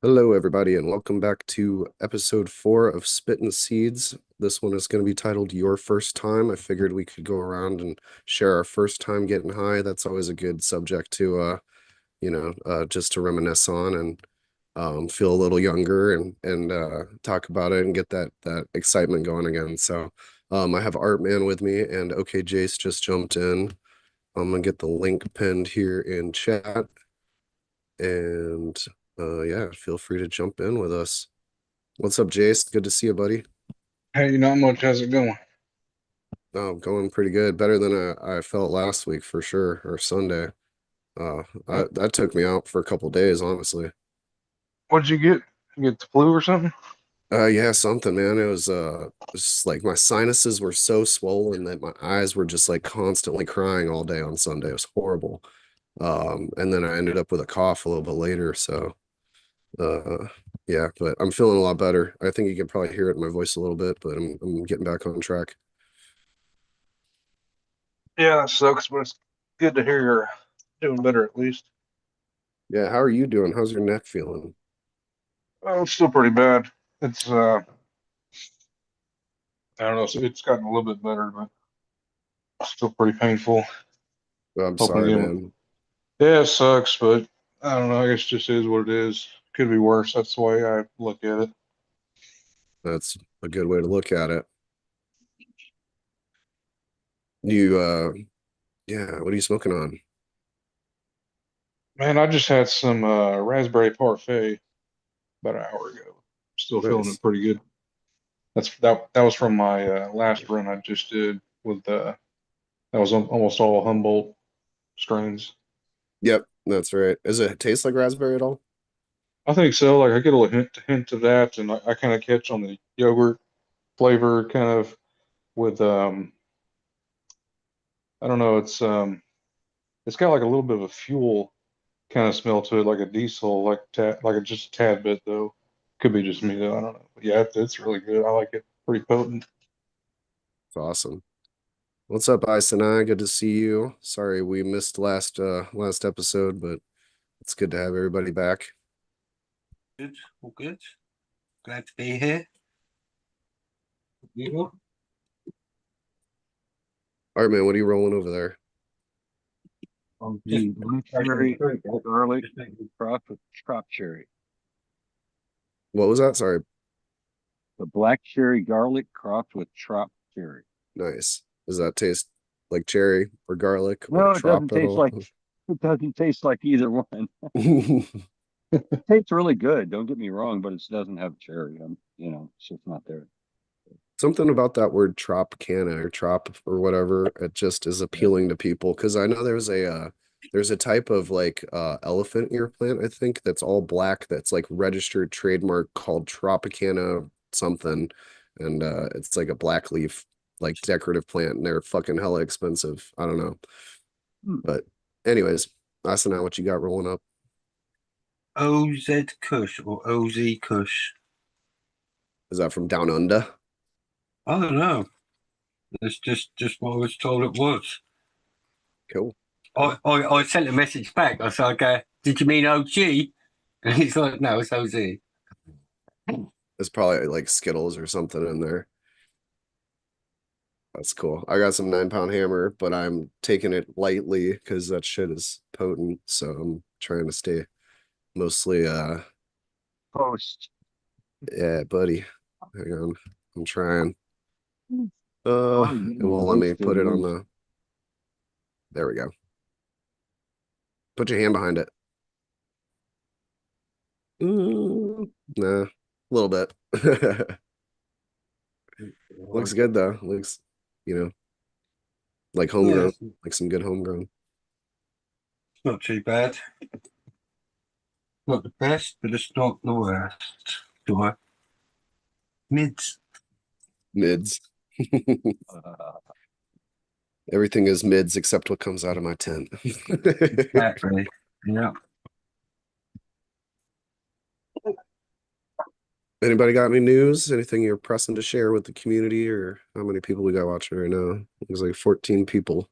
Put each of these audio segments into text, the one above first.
Hello, everybody, and welcome back to episode 4 of Spittin Seeds. This one is going to be titled Your First Time. I figured we could go around and share our first time getting high. That's always a good subject to, just to reminisce on and feel a little younger and talk about it and get that excitement going again. So, I have Art Man with me, and OK Jace just jumped in. I'm gonna get the link pinned here in chat. And yeah, feel free to jump in with us. What's up, Jace? Good to see you, buddy. Hey, not much. How's it going? Oh, going pretty good. Better than I felt last week for sure, or Sunday. That took me out for a couple days, honestly. What'd you get? You get the flu or something? Yeah, something, man. It was just like my sinuses were so swollen that my eyes were just like constantly crying all day on Sunday. It was horrible. And then I ended up with a cough a little bit later, so Uh, yeah, but I'm feeling a lot better. I think you can probably hear it in my voice a little bit, but I'm getting back on track. Yeah, that sucks, but it's good to hear you're doing better at least. Yeah, how are you doing? How's your neck feeling? Oh, it's still pretty bad. It's I don't know, it's gotten a little bit better, but still pretty painful. Oh, I'm Hoping sorry, again. man. Yeah, it sucks, but I don't know. I guess it just is what it is. Could be worse. That's the way I look at it. That's a good way to look at it. You yeah, what are you smoking on? Man, I just had some raspberry parfait about an hour ago. Still feeling Nice. it pretty good. That was from my last run I just did with that was almost all Humboldt strains. Yep, that's right. Does it taste like raspberry at all? I think so. Like I get a little hint of that, and I kind of catch on the yogurt flavor, kind of with I don't know. It's got like a little bit of a fuel kind of smell to it, like a diesel, like a just a tad bit though. Could be just me though. I don't know. But yeah, it's really good. I like it. Pretty potent. It's awesome. What's up, Isanai? Good to see you. Sorry we missed last episode, but it's good to have everybody back. Good, all good. Glad to be here. You? All right, man, what are you rolling over there? I'm just The blueberry garlic crossed with chopped cherry. What was that? Sorry. The black cherry garlic crossed with chopped cherry. Nice. Does that taste like cherry or garlic or No, it doesn't taste tropical? like it doesn't taste like either one. It tastes really good. Don't get me wrong, but it doesn't have cherry. It's just not there. Something about that word Tropicana or trop or whatever, it just is Yeah. appealing to people because I know there's a type of like elephant ear plant, I think, that's all black that's like registered trademark called Tropicana something. And it's like a black leaf, like decorative plant, and they're fucking hella expensive. I don't know. Hmm. But anyways, that's not what you got rolling up. OZ Kush or OZ Kush? Is that from down under? I don't know. It's just what I was told it was. Cool. I sent a message back. I said, okay, did you mean OG? And he's like, no, it's OZ. There's probably like Skittles or something in there. That's cool. I got some 9 pound hammer, but I'm taking it lightly because that shit is potent. So I'm trying to stay mostly Post. yeah, buddy. Hang on. I'm trying. Oh, you're It getting won't let close me to put it on yours. the there we go. Put your hand behind it. Nah, a little bit. Looks good though. Looks, you know, like Yeah, homegrown, it's like some good homegrown. not too bad. Not the best, but it's not the worst. Do I? Mids. Mids. Uh, Everything is mids except what comes out of my tent. Exactly. Yeah. Anybody got any news? Anything you're pressing to share with the community, or how many people we got watching right now? There's like 14 people.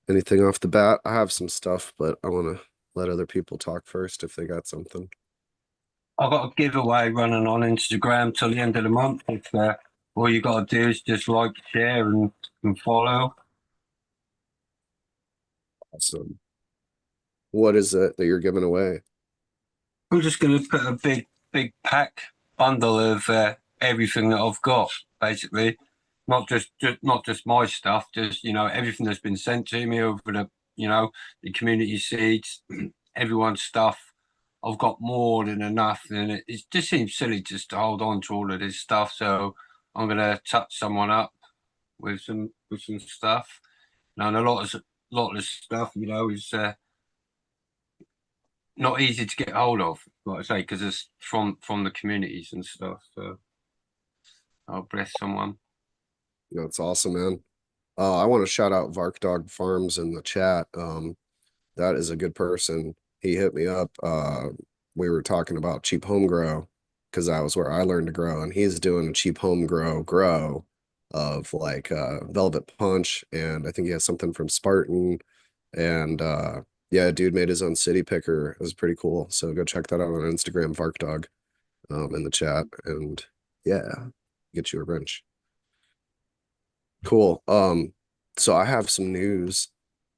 Anything off the bat? I have some stuff, but I want to let other people talk first if they got something. I've got a giveaway running on Instagram till the end of the month. If all you got to do is just like, share, and follow. Awesome. What is it that you're giving away? I'm just going to put a big pack bundle of everything that I've got, basically. Not just my stuff, just everything that's been sent to me over the community seeds, everyone's stuff. I've got more than enough, and it just seems silly just to hold on to all of this stuff. So I'm gonna touch someone up with some stuff. And a lot of this stuff, is not easy to get hold of, like I say, because it's from the communities and stuff. So I'll bless someone. That's awesome, man. I want to shout out Vark Dog Farms in the chat. That is a good person. He hit me up. We were talking about cheap home grow because that was where I learned to grow, and he's doing a cheap home grow of like Velvet Punch, and I think he has something from Spartan, and yeah, dude made his own city picker. It was pretty cool. So go check that out on Instagram, Vark Dog, in the chat, and yeah, get you a wrench. Cool. So I have some news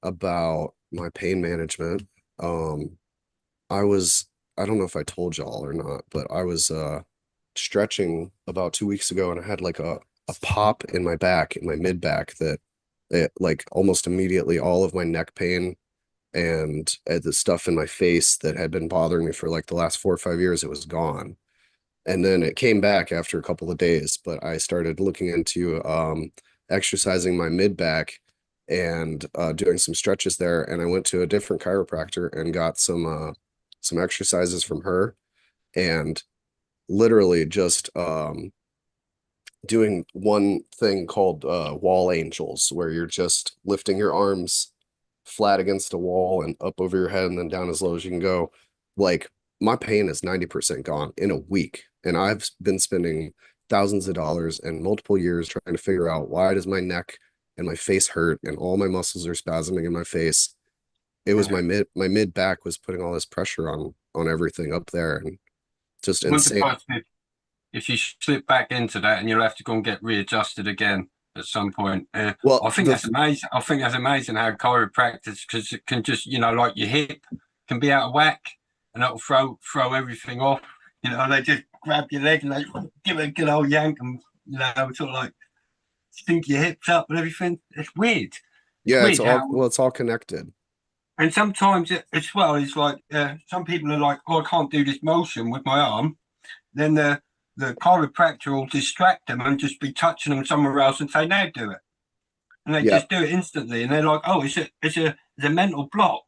about my pain management. Um, I don't know if I told y'all or not, but I was stretching about 2 weeks ago and I had like a pop in my back, in my mid back that it like almost immediately all of my neck pain and the stuff in my face that had been bothering me for like the last 4 or 5 years, it was gone. And then it came back after a couple of days, but I started looking into exercising my mid back and doing some stretches there. And I went to a different chiropractor and got some exercises from her, and literally just doing one thing called wall angels, where you're just lifting your arms flat against a wall and up over your head and then down as low as you can go. Like my pain is 90% gone in a week. And I've been spending thousands of dollars and multiple years trying to figure out why does my neck and my face hurt and all my muscles are spasming in my face. It was my mid back was putting all this pressure on everything up there, and just I wonder insane. if you slip back into that and you'll have to go and get readjusted again at some point. Well, I think that's amazing. I think that's amazing how chiropractors, because it can just, like your hip can be out of whack and it'll throw everything off. They just grab your leg and they give it a good old yank and, sort of like sink your hips up and everything. It's weird. It's yeah, weird how, it's all connected. and sometimes as well, it's like some people are like, oh, I can't do this motion with my arm. Then the chiropractor will distract them and just be touching them somewhere else and say, now do it. And they Yeah. just do it instantly. And they're like, oh, it's a mental block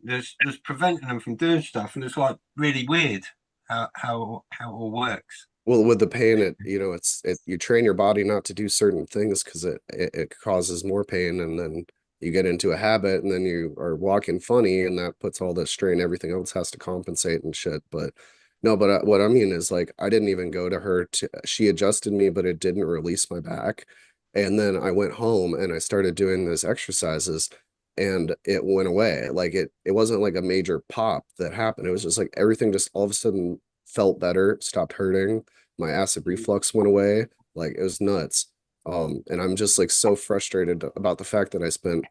that's preventing them from doing stuff. And it's like really weird how it all works. Well, with the pain, you train your body not to do certain things because it causes more pain, and then you get into a habit, and then you are walking funny, and that puts all this strain. Everything else has to compensate and shit. But no, but what I mean is like I didn't even go to her to. She adjusted me, but it didn't release my back. And then I went home and I started doing those exercises, and it went away. Like it wasn't like a major pop that happened. It was just like everything just all of a sudden felt better, stopped hurting, my acid reflux went away. Like it was nuts. And I'm just like so frustrated about the fact that I spent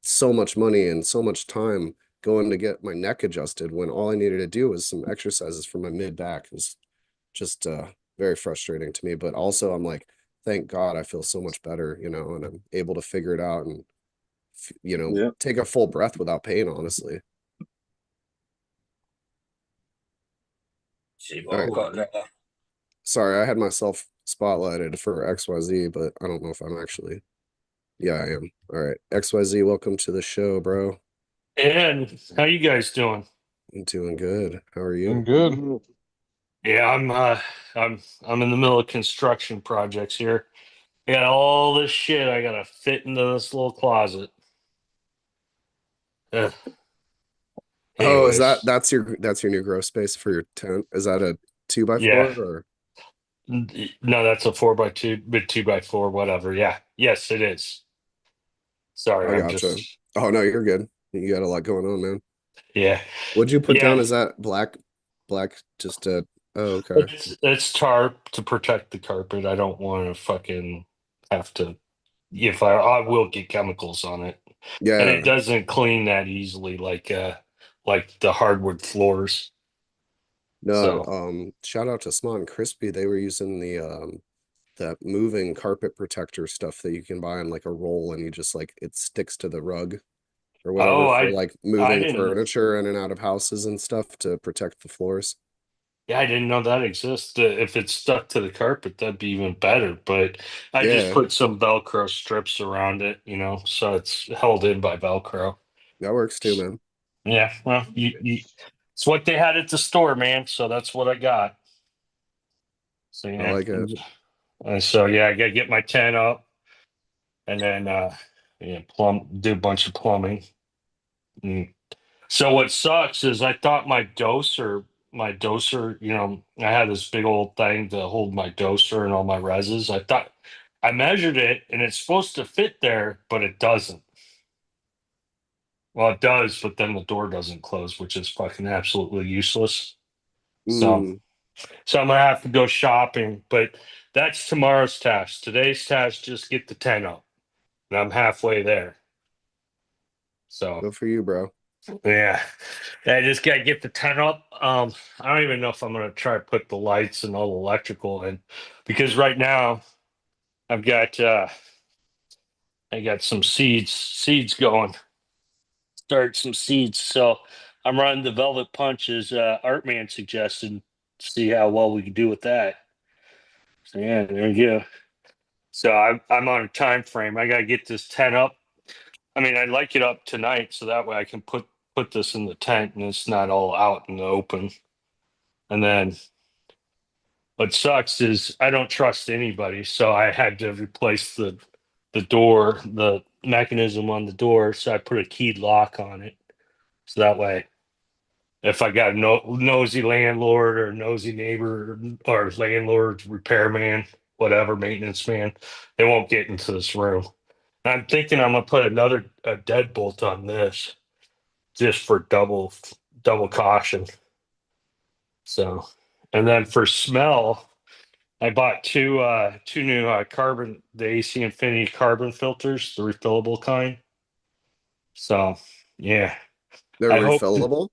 so much money and so much time going to get my neck adjusted when all I needed to do was some exercises for my mid back. It was just very frustrating to me. But also I'm like, thank God I feel so much better, and I'm able to figure it out and Yeah. take a full breath without pain, honestly. See All what right. I've got there. Sorry, I had myself spotlighted for XYZ, but I don't know if I'm actually. Yeah, I am. All right. XYZ, welcome to the show, bro. And how you guys doing? I'm doing good. How are Doing you? good. Yeah, I'm in the middle of construction projects here. I got all this shit I gotta fit into this little closet. Ugh. Oh, is Anyways, that's your new grow space for your tent? Is that a 2x4 yeah. or? No, that's a 4x2, but 2x4, whatever. Yeah. Yes, it is. Sorry, I I'm gotcha. just Oh no, you're good. You got a lot going on, man. yeah. What'd you put down? Yeah. Is that black? black just to, oh, okay. It's tarp to protect the carpet. I don't want to fucking have to. If I will get chemicals on it, and it Yeah. doesn't clean that easily like the hardwood floors. No, So shout out to Smart and Crispy. They were using that moving carpet protector stuff that you can buy in like a roll and you just like it sticks to the rug or whatever oh for like I moving didn't furniture in and out of houses and stuff to protect the floors. yeah I didn't know that exists. If it's stuck to the carpet, that'd be even better. But I just Yeah, put some Velcro strips around it, so it's held in by Velcro. that works too, man. Yeah, well, it's what they had at the store, man. So that's what I got. So I yeah, like it. and so yeah, I gotta get my tent up, and then yeah, do a bunch of plumbing. Mm. So what sucks is I thought my doser, I had this big old thing to hold my doser and all my reses. I thought I measured it and it's supposed to fit there, but it doesn't. Well, it does, but then the door doesn't close, which is fucking absolutely useless. So, Mm, so I'm gonna have to go shopping, but that's tomorrow's task. Today's task, just get the tent up, and I'm halfway there. So good for you, bro. yeah, I just gotta get the tent up. I don't even know if I'm gonna try to put the lights and all the electrical in, because right now I've got I got some seeds going. Start some seeds. So I'm running the Velvet Punch as Artman suggested. See how well we can do with that. So yeah, there you go. So I'm on a time frame. I gotta get this tent up. I mean, I'd like it up tonight so that way I can put this in the tent and it's not all out in the open. And then what sucks is I don't trust anybody, so I had to replace the door, the mechanism on the door. So I put a keyed lock on it. So that way, if I got a nosy landlord or nosy neighbor or landlord, repairman, whatever, maintenance man, they won't get into this room. I'm thinking I'm gonna put another a deadbolt on this just for double caution. So, and then for smell, I bought two new carbon the AC Infinity carbon filters, the refillable kind. So yeah, They're I hope. refillable.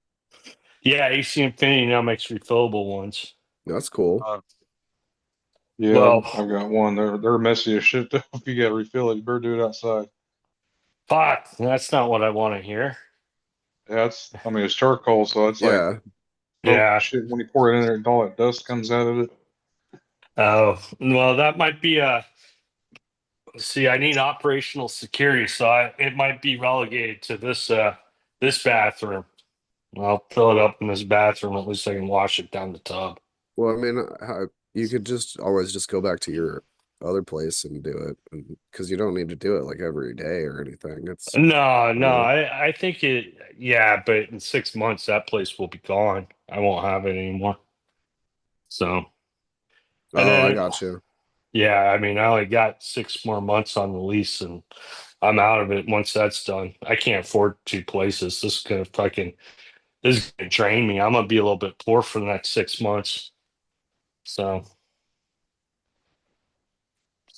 Yeah, AC Infinity now makes refillable ones. That's cool. Uh, Yeah, Well, I've got one. They're messy as shit though. If you got to refill it, you better do it outside. fuck, that's not what I want to hear. Yeah, I mean, it's charcoal, so it's like Yeah. smoke Yeah. shit when you pour it in there and all that dust comes out of it. Oh, well, that might be a. See, I need operational security, so it might be relegated to this bathroom. I'll fill it up in this bathroom. At least I can wash it down the tub. Well, I mean, you could just always just go back to your other place and do it, because you don't need to do it like every day or anything. It's, No, you no, know, I think it. Yeah, but in 6 months that place will be gone. I won't have it anymore. So, and oh, I then got you. yeah, I mean, I only got 6 more months on the lease, and I'm out of it once that's done. I can't afford two places. This is gonna drain me. I'm gonna be a little bit poor for the next 6 months. So,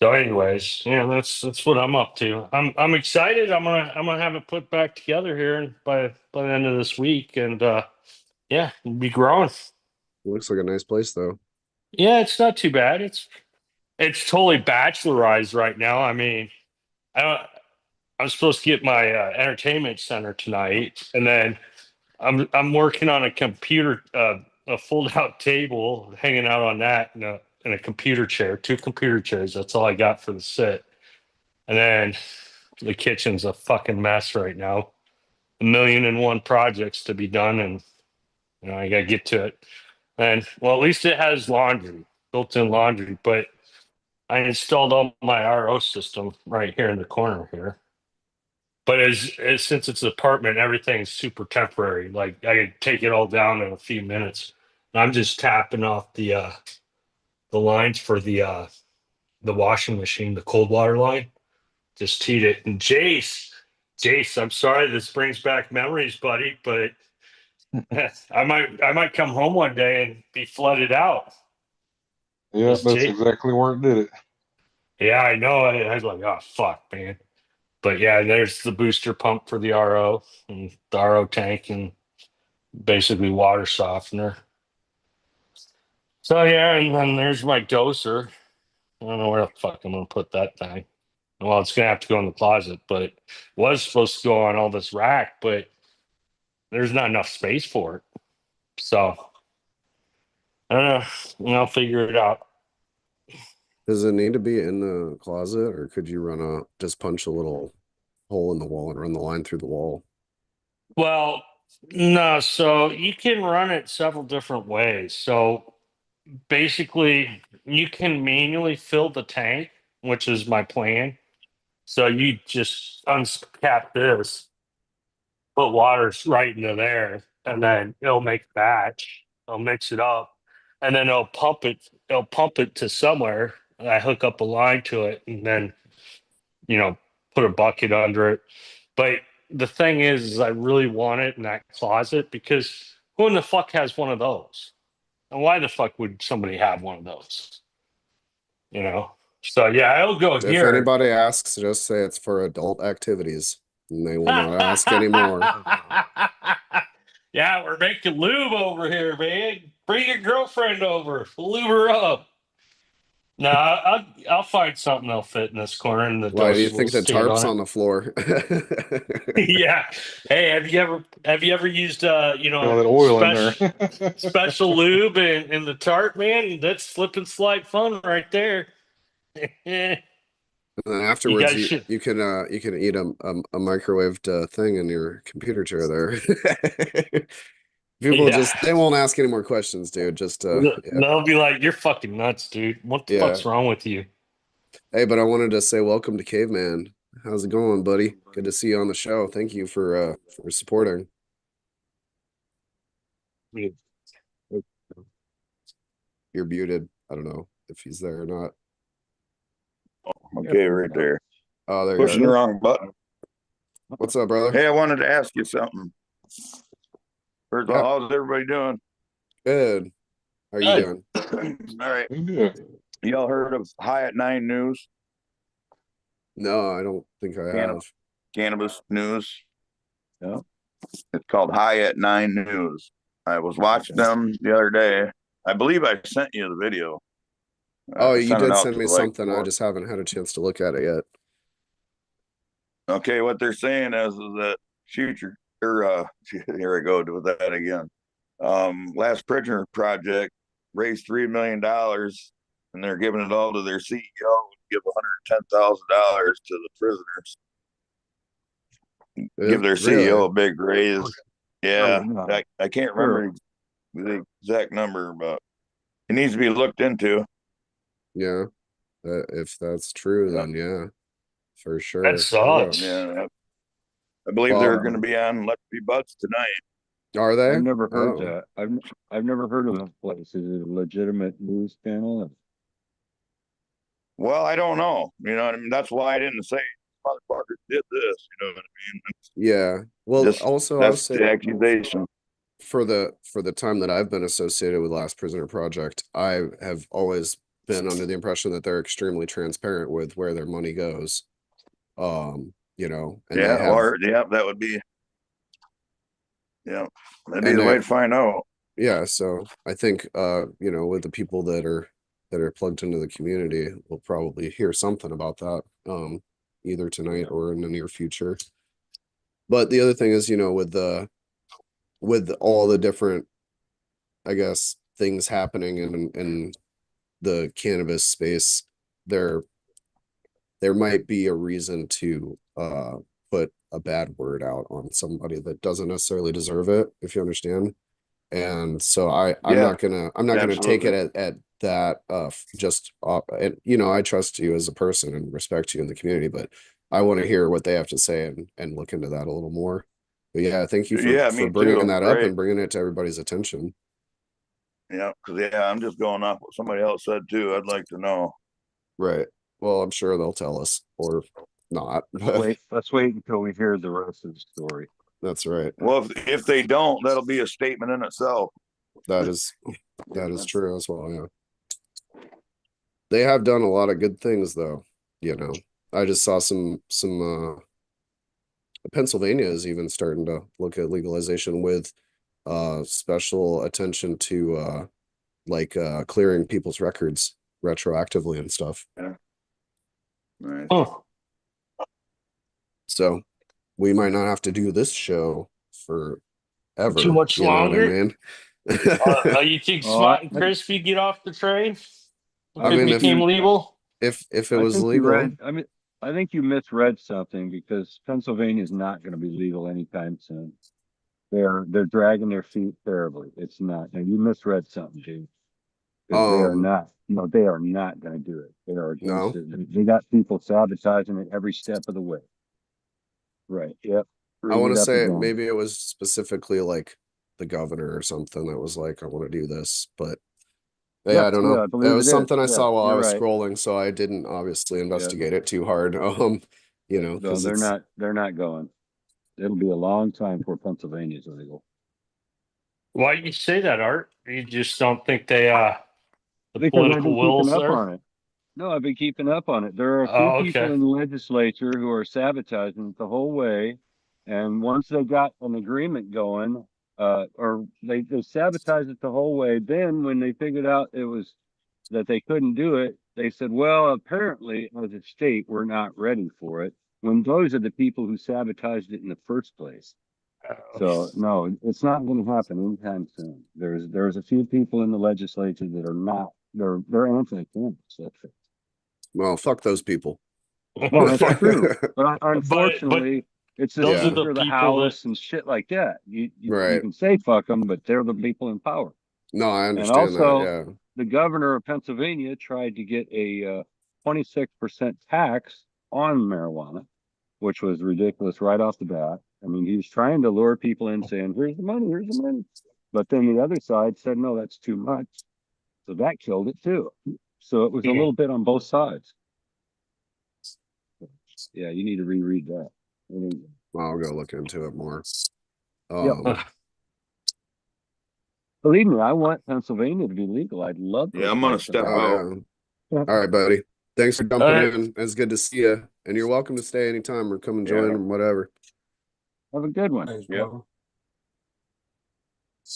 anyways, yeah, that's what I'm up to. I'm excited. I'm gonna have it put back together here by the end of this week, and yeah, we'll be growing. Looks like a nice place though. Yeah, it's not too bad. It's totally bachelorized right now. I mean, I don't. I'm supposed to get my entertainment center tonight, and then I'm working on a computer, a fold out table, hanging out on that, and a computer chair, two computer chairs. That's all I got for the sit. And then the kitchen's a fucking mess right now. A million and one projects to be done, and I gotta get to it. And well, at least it has laundry, built-in laundry. But I installed all my RO system right here in the corner here. But as since it's an apartment, everything's super temporary. Like I could take it all down in a few minutes. I'm just tapping off the lines for the washing machine, the cold water line. Just heat it. And Jace, I'm sorry this brings back memories, buddy, but I might come home one day and be flooded out. Yeah, Just that's take. exactly where it did it. Yeah, I know. I was like, oh fuck, man. But yeah, there's the booster pump for the RO and the RO tank and basically water softener. So yeah, and then there's my doser. I don't know where the fuck I'm gonna put that thing. Well, it's gonna have to go in the closet, but it was supposed to go on all this rack, but there's not enough space for it. So I don't know. I'll figure it out. Does it need to be in the closet, or could you just punch a little hole in the wall and run the line through the wall? Well, no, so you can run it several different ways. So basically, you can manually fill the tank, which is my plan. So you just uncap this, put water right into there, and then it'll make a batch. It'll mix it up, and then it'll pump it. It'll pump it to somewhere. And I hook up a line to it, and then put a bucket under it. But the thing is I really want it in that closet because who in the fuck has one of those? And why the fuck would somebody have one of those? You know? So yeah, it'll go If here. anybody asks, just say it's for adult activities, and they will not ask anymore. Yeah, we're making lube over here, man. Bring your girlfriend over. We'll lube her up. No, I'll find something that'll fit in this corner, and the Why do you doses will think the stand tarp's on on the floor? it. Yeah. Hey, have you ever used Got all that oil in there. special lube in the tarp, man? That's slip and slide fun right there. And then You afterwards, guys you should. you can you can eat a microwaved thing in your computer chair there. People Yeah. just they won't ask any more questions, dude. Just yeah. They'll be like, "You're fucking nuts, dude. What the Yeah. fuck's wrong with you?" Hey, but I wanted to say welcome to Caveman. How's it going, buddy? Good to see you on the show. Thank you for supporting. You're muted. I don't know if he's there or not. Okay, right there. Oh, there you Pushing the go. wrong button. What's up, brother? Hey, I wanted to ask you something. First of Yeah, all, how's everybody doing? good. How are you Good. doing? All right. Yeah. Y'all heard of High at 9 News? No, I don't think I have. Cannabis news? No. It's called High at 9 News. I was watching them the other day. I believe I sent you the video. Oh, I you sent it did out send me to like something. I just haven't had a chance to look at it yet. Okay, what they're saying is that future or here I go with that again. Last Prisoner Project raised $3 million, and they're giving it all to their CEO. Give $110,000 to the prisoners. Give their Really? CEO a big raise. Yeah, I can't remember Sure. the exact number, but it needs to be looked into. Yeah. If that's true, Yeah, then yeah, for That sure. Yeah. sucks. yeah. I believe they're Well, going to be on Let's Be Buds tonight. are they? I've never heard Oh, that. I've never heard of this place. Is it a legitimate news channel? Well, I don't know. You know what I mean? That's why I didn't say motherfucker did this. You know what I mean? yeah. Well, Just also I'll that's say the accusation. for the time that I've been associated with Last Prisoner Project, I have always been under the impression that they're extremely transparent with where their money goes. And they Yeah, have or yeah, that would be yeah, that'd be and the way they to find out. yeah, so I think with the people that are plugged into the community, we'll probably hear something about that either tonight or in the near future. But the other thing is, with all the different, I guess, things happening in the cannabis space, there there might be a reason to put a bad word out on somebody that doesn't necessarily deserve it, if you understand. And so I'm Yeah, not gonna take it absolutely. at that just and I trust you as a person and respect you in the community, but I want to hear what they have to say and look into that a little more. But yeah, thank you for Yeah, for me bringing too. that up Right. and bringing it to everybody's attention. Yeah, because I'm just going off what somebody else said too. I'd like to know. Right. Well, I'm sure they'll tell us or not. Let's wait. Let's wait until we hear the rest of the story. That's right. Well, if they don't, that'll be a statement in itself. That is true as well. Yeah, they have done a lot of good things, though. I just saw some. Pennsylvania is even starting to look at legalization with special attention to clearing people's records retroactively and stuff. Yeah. Right. Oh, So we might not have to do this show forever. too much You know what I longer. mean? You think Oh, Smart and Crispy get off the train I if it mean, became legal? if it I was think you legal, read. I mean, I think you misread something because Pennsylvania is not going to be legal anytime soon. They're dragging their feet terribly. It's not. And you misread something, dude. Because they are not. No, they are not going to do it. They are against no. it. They got people sabotaging it every step of the way. Right. Yep. I Read want it to up say again. maybe it was specifically like the governor or something that was like, I want to do this, but yeah, I Yep. don't Yeah, know. I It believe it was is. something I Yeah, saw while I you're was right. scrolling, so I didn't obviously Yeah. investigate it too hard. No, Because they're it's not. They're not going. It'll be a long time before Pennsylvania is illegal. Why do you say that, Art? You just don't think the Because I've political been keeping will's up there? on it. No, I've been keeping up on it. There are a few Oh, people okay. in the legislature who are sabotaging it the whole way. And once they got an agreement going, or they sabotaged it the whole way, then when they figured out it was that they couldn't do it, they said, well, apparently, as a state, we're not ready for it. When those are the people who sabotaged it in the first place. So no, it's not going to happen anytime soon. There's a few people in the legislature that are not. They're anti-cannabis. That's it. well, fuck those people. Well, that's true. But but unfortunately, it's the those are Yeah, the Speaker of the people that House and shit like that. You right. can say fuck them, but they're the people in power. No, I And understand that. also, Yeah. the governor of Pennsylvania tried to get a 26% tax on marijuana, which was ridiculous right off the bat. I mean, he was trying to lure people in, saying, "Here's the money, here's the money." But then the other side said, "No, that's too much." So that killed it too. So it was a little bit on both sides. Yeah, you need to reread that. I'll go look into it more. Yep. Believe me, I want Pennsylvania to be legal. I'd love to. Yeah, I'm gonna step Oh out. yeah. All right, buddy. Thanks for All jumping right. in. It's good to see you. And you're welcome to stay anytime or come and join Yeah. or whatever. Have a good one. Thanks, Yep. brother. All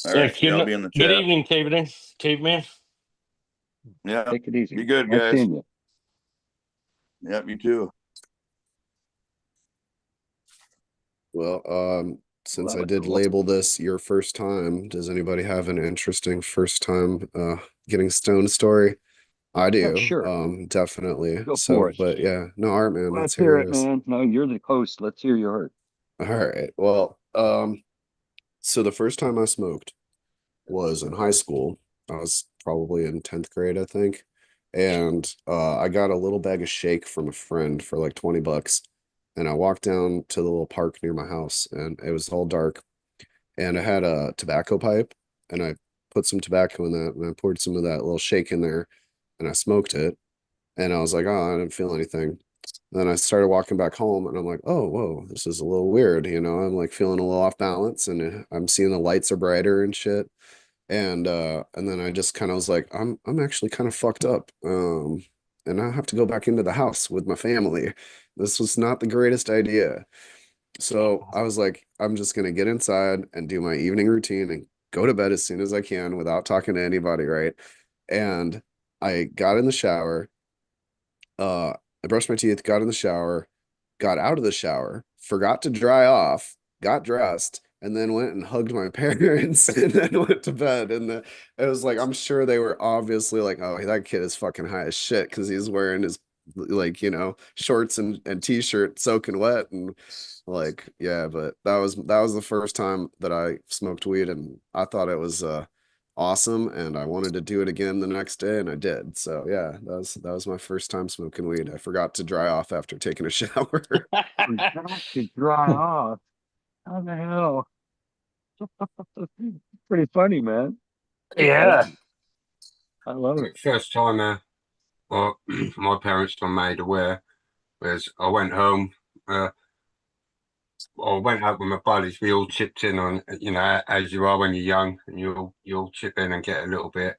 Yeah, right. Yeah, I'll be in the good chat. evening, caveman. Yeah. Take it easy. Be good, Nice guys. seeing you. Yep, you too. Well, since Well, I did cool. label this your first time, does anybody have an interesting first time getting stoned story? I do. Sure. Definitely. Go So, for it. but yeah, no, art man, let's Let's hear hear it, yours. man. No, you're the host. Let's hear your heart. All right. Well, so the first time I smoked was in high school. I was probably in 10th grade, I think. And I got a little bag of shake from a friend for like 20 bucks. And I walked down to the little park near my house and it was all dark. And I had a tobacco pipe and I put some tobacco in that and I poured some of that little shake in there and I smoked it. And I was like, oh, I didn't feel anything. Then I started walking back home and I'm like, oh, whoa, this is a little weird. I'm like feeling a little off balance and I'm seeing the lights are brighter and shit. And then I just kind of was like, I'm actually kind of fucked up. And I have to go back into the house with my family. This was not the greatest idea. So I was like, I'm just gonna get inside and do my evening routine and go to bed as soon as I can without talking to anybody, right? And I got in the shower, I brushed my teeth, got in the shower, got out of the shower, forgot to dry off, got dressed, and then went and hugged my parents and then went to bed. And it was like, I'm sure they were obviously like, oh, that kid is fucking high as shit because he's wearing his like, shorts and t-shirt soaking wet. And like, yeah, but that was the first time that I smoked weed and I thought it was awesome and I wanted to do it again the next day and I did. So yeah, that was my first time smoking weed. I forgot to dry off after taking a shower. Forgot to dry off. How the hell? Pretty funny, man. Yeah. I love it. First time well, my parents were made aware was I went home. I went out with my buddies. We all chipped in on, as you are when you're young, and you'll chip in and get a little bit.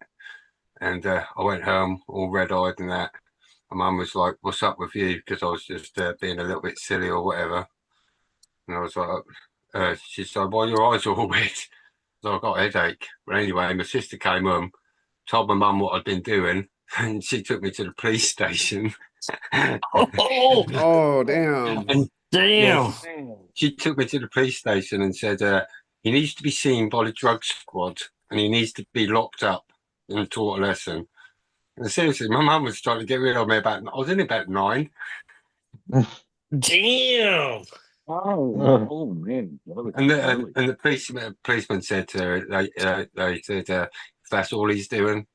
And I went home all red-eyed and that. My mum was like, "What's up with you?" Because I was just being a little bit silly or whatever. And I was like, she said, "Why your eyes are all red?" So I got a headache. But anyway, my sister came home, told my mum what I'd been doing, and she took me to the police station. Oh, Oh, damn. And yeah, damn. she took me to the police station and said, he needs to be seen by the drug squad and he needs to be locked up and taught a lesson. And seriously, my mum was trying to get rid of me I was only about 9. Damn. Oh man. That was And early. the policeman said to her, they said, if that's all he's doing,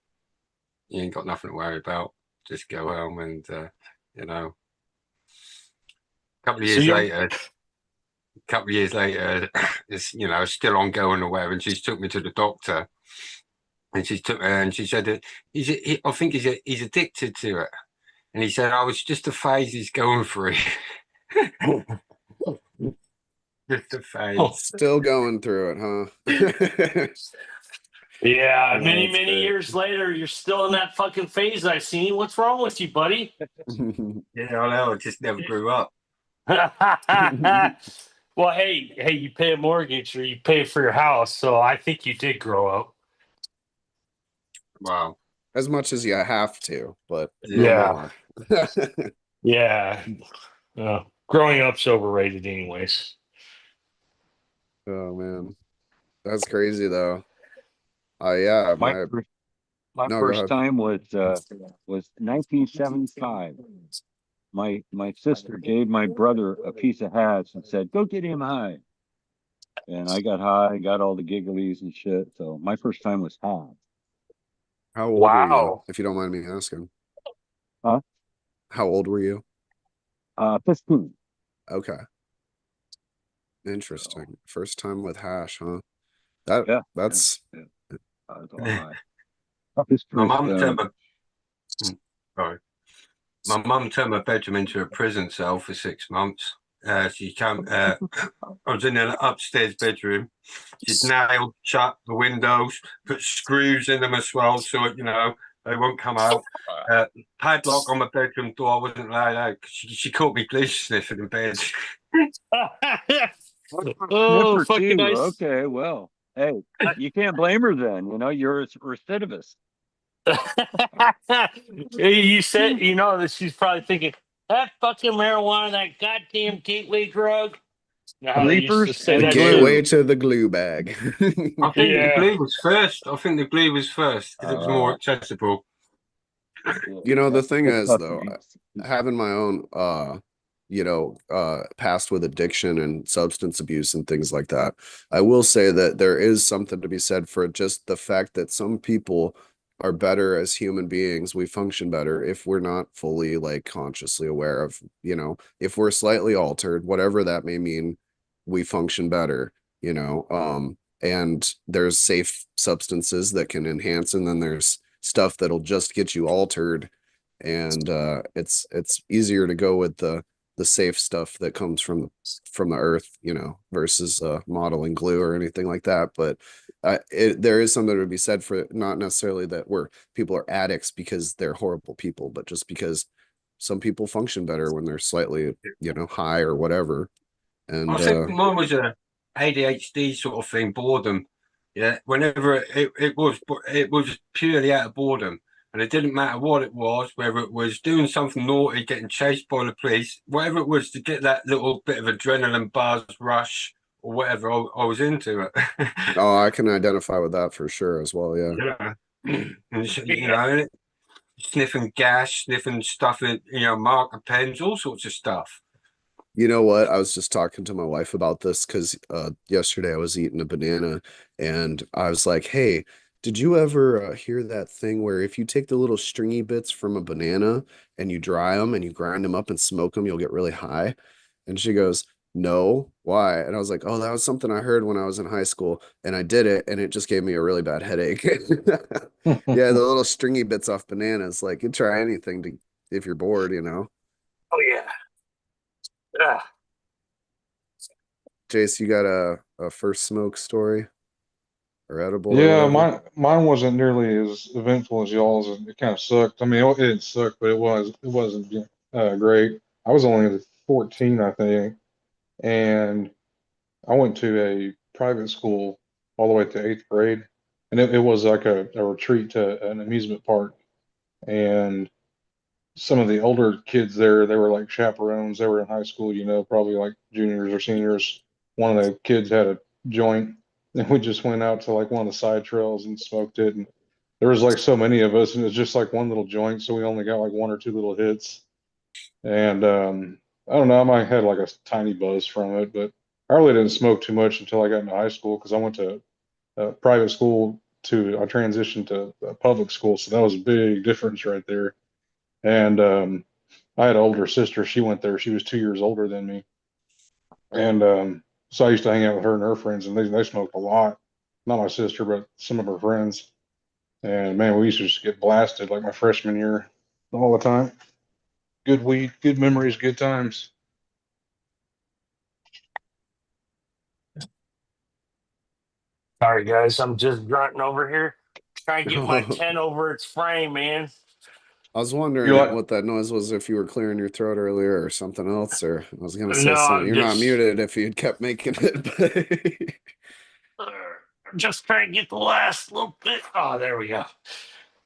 you ain't got nothing to worry about. Just go home and, a couple of So years you're later, it's still ongoing or whatever. And she took me to the doctor, and she said that I think he's addicted to it. And he said, "Oh, it's just a phase he's going through." Just a phase. Still going through it, huh? yeah, Oh, many, that's many great. years later, you're still in that fucking phase I seen. What's wrong with you, buddy? Yeah, I know. I just never grew up. Well, hey, you pay a mortgage or you pay for your house, so I think you did grow up. Wow. As much as you have to, but no Yeah. more. Yeah. Growing up's overrated anyways. Oh man, that's crazy though. Yeah, My my no, go first ahead. time was 1975. My sister gave my brother a piece of hash and said, "Go get him high." And I got high, got all the gigglies and shit. So my first time was high. How old were you, Wow. if you don't mind me asking? Huh? How old were you? 15. Okay, So interesting. First time with hash, huh? That yeah, yeah, that's yeah. I was all high. His My first, mum turned sorry. My mum turned my bedroom into a prison cell for 6 months. She came. I was in an upstairs bedroom. She'd nailed shut the windows, put screws in them as well, so they won't come out. Uh, Padlock on my bedroom door. I wasn't allowed out 'cause she caught me glue sniffing in bed. Oh, sniffer fucking too. nice. Okay, well, hey, you can't blame her then. You're a recidivist. You said, that she's probably thinking, that fucking marijuana, that goddamn gateway drug. You know how they used to Sleepers say the and that gateway shit? glue. to the glue bag. I think the Yeah. glue was first. I think the glue was first because it was more Uh, accessible. yeah, You know, the thing that's is tough to though, beat. having my own past with addiction and substance abuse and things like that, I will say that there is something to be said for just the fact that some people are better as human beings. We function better if we're not fully like consciously aware of, if we're slightly altered, whatever that may mean, we function better, and there's safe substances that can enhance, and then there's stuff that'll just get you altered, and it's easier to go with the safe stuff that comes from the earth, versus modeling glue or anything like that. But there is something to be said for it, not necessarily that people are addicts because they're horrible people, but just because some people function better when they're slightly high or whatever. I And think mine was a ADHD sort of thing, boredom. Yeah, whenever it was purely out of boredom, and it didn't matter what it was, whether it was doing something naughty, getting chased by the police, whatever it was to get that little bit of adrenaline buzz rush or whatever. I was into it. oh, I can identify with that for sure as well. Yeah. Yeah, and Yeah. sniffing gas, sniffing stuff in marker pens, all sorts of stuff. You know what? I was just talking to my wife about this because yesterday I was eating a banana and I was like, hey, did you ever hear that thing where if you take the little stringy bits from a banana and you dry them and you grind them up and smoke them, you'll get really high? And she goes, no, why? And I was like, oh, that was something I heard when I was in high school and I did it and it just gave me a really bad headache. Yeah, the little stringy bits off bananas, like you try anything to if you're bored. Oh, yeah. Ah. Jace, you got a first smoke story or edible or Yeah, whatever? mine wasn't nearly as eventful as y'all's. It kind of sucked. I mean, it didn't suck, but it wasn't great. I was only 14, I think, and I went to a private school all the way to eighth grade, and it was like a retreat to an amusement park. And some of the older kids there, they were like chaperones. They were in high school, probably like juniors or seniors. One of the kids had a joint, and we just went out to like one of the side trails and smoked it. And there was like so many of us, and it was just like one little joint, so we only got like one or two little hits. And I don't know, I might have had like a tiny buzz from it, but I really didn't smoke too much until I got into high school because I went to private school I transitioned to public school, so that was a big difference right there. And I had an older sister. She went there. She was 2 years older than me, and so I used to hang out with her and her friends, and they smoked a lot. Not my sister, but some of her friends. And man, we used to just get blasted like my freshman year all the time. Good weed, good memories, good times. Sorry, guys. I'm just grunting over here. Trying to get my tent over its frame, man. I was You're wondering like, what that noise was, if you were clearing your throat earlier or something else, or I was gonna say No, something. I'm You're not just muted if you'd kept making it, uh, just trying to get the last little bit. Oh, there we go.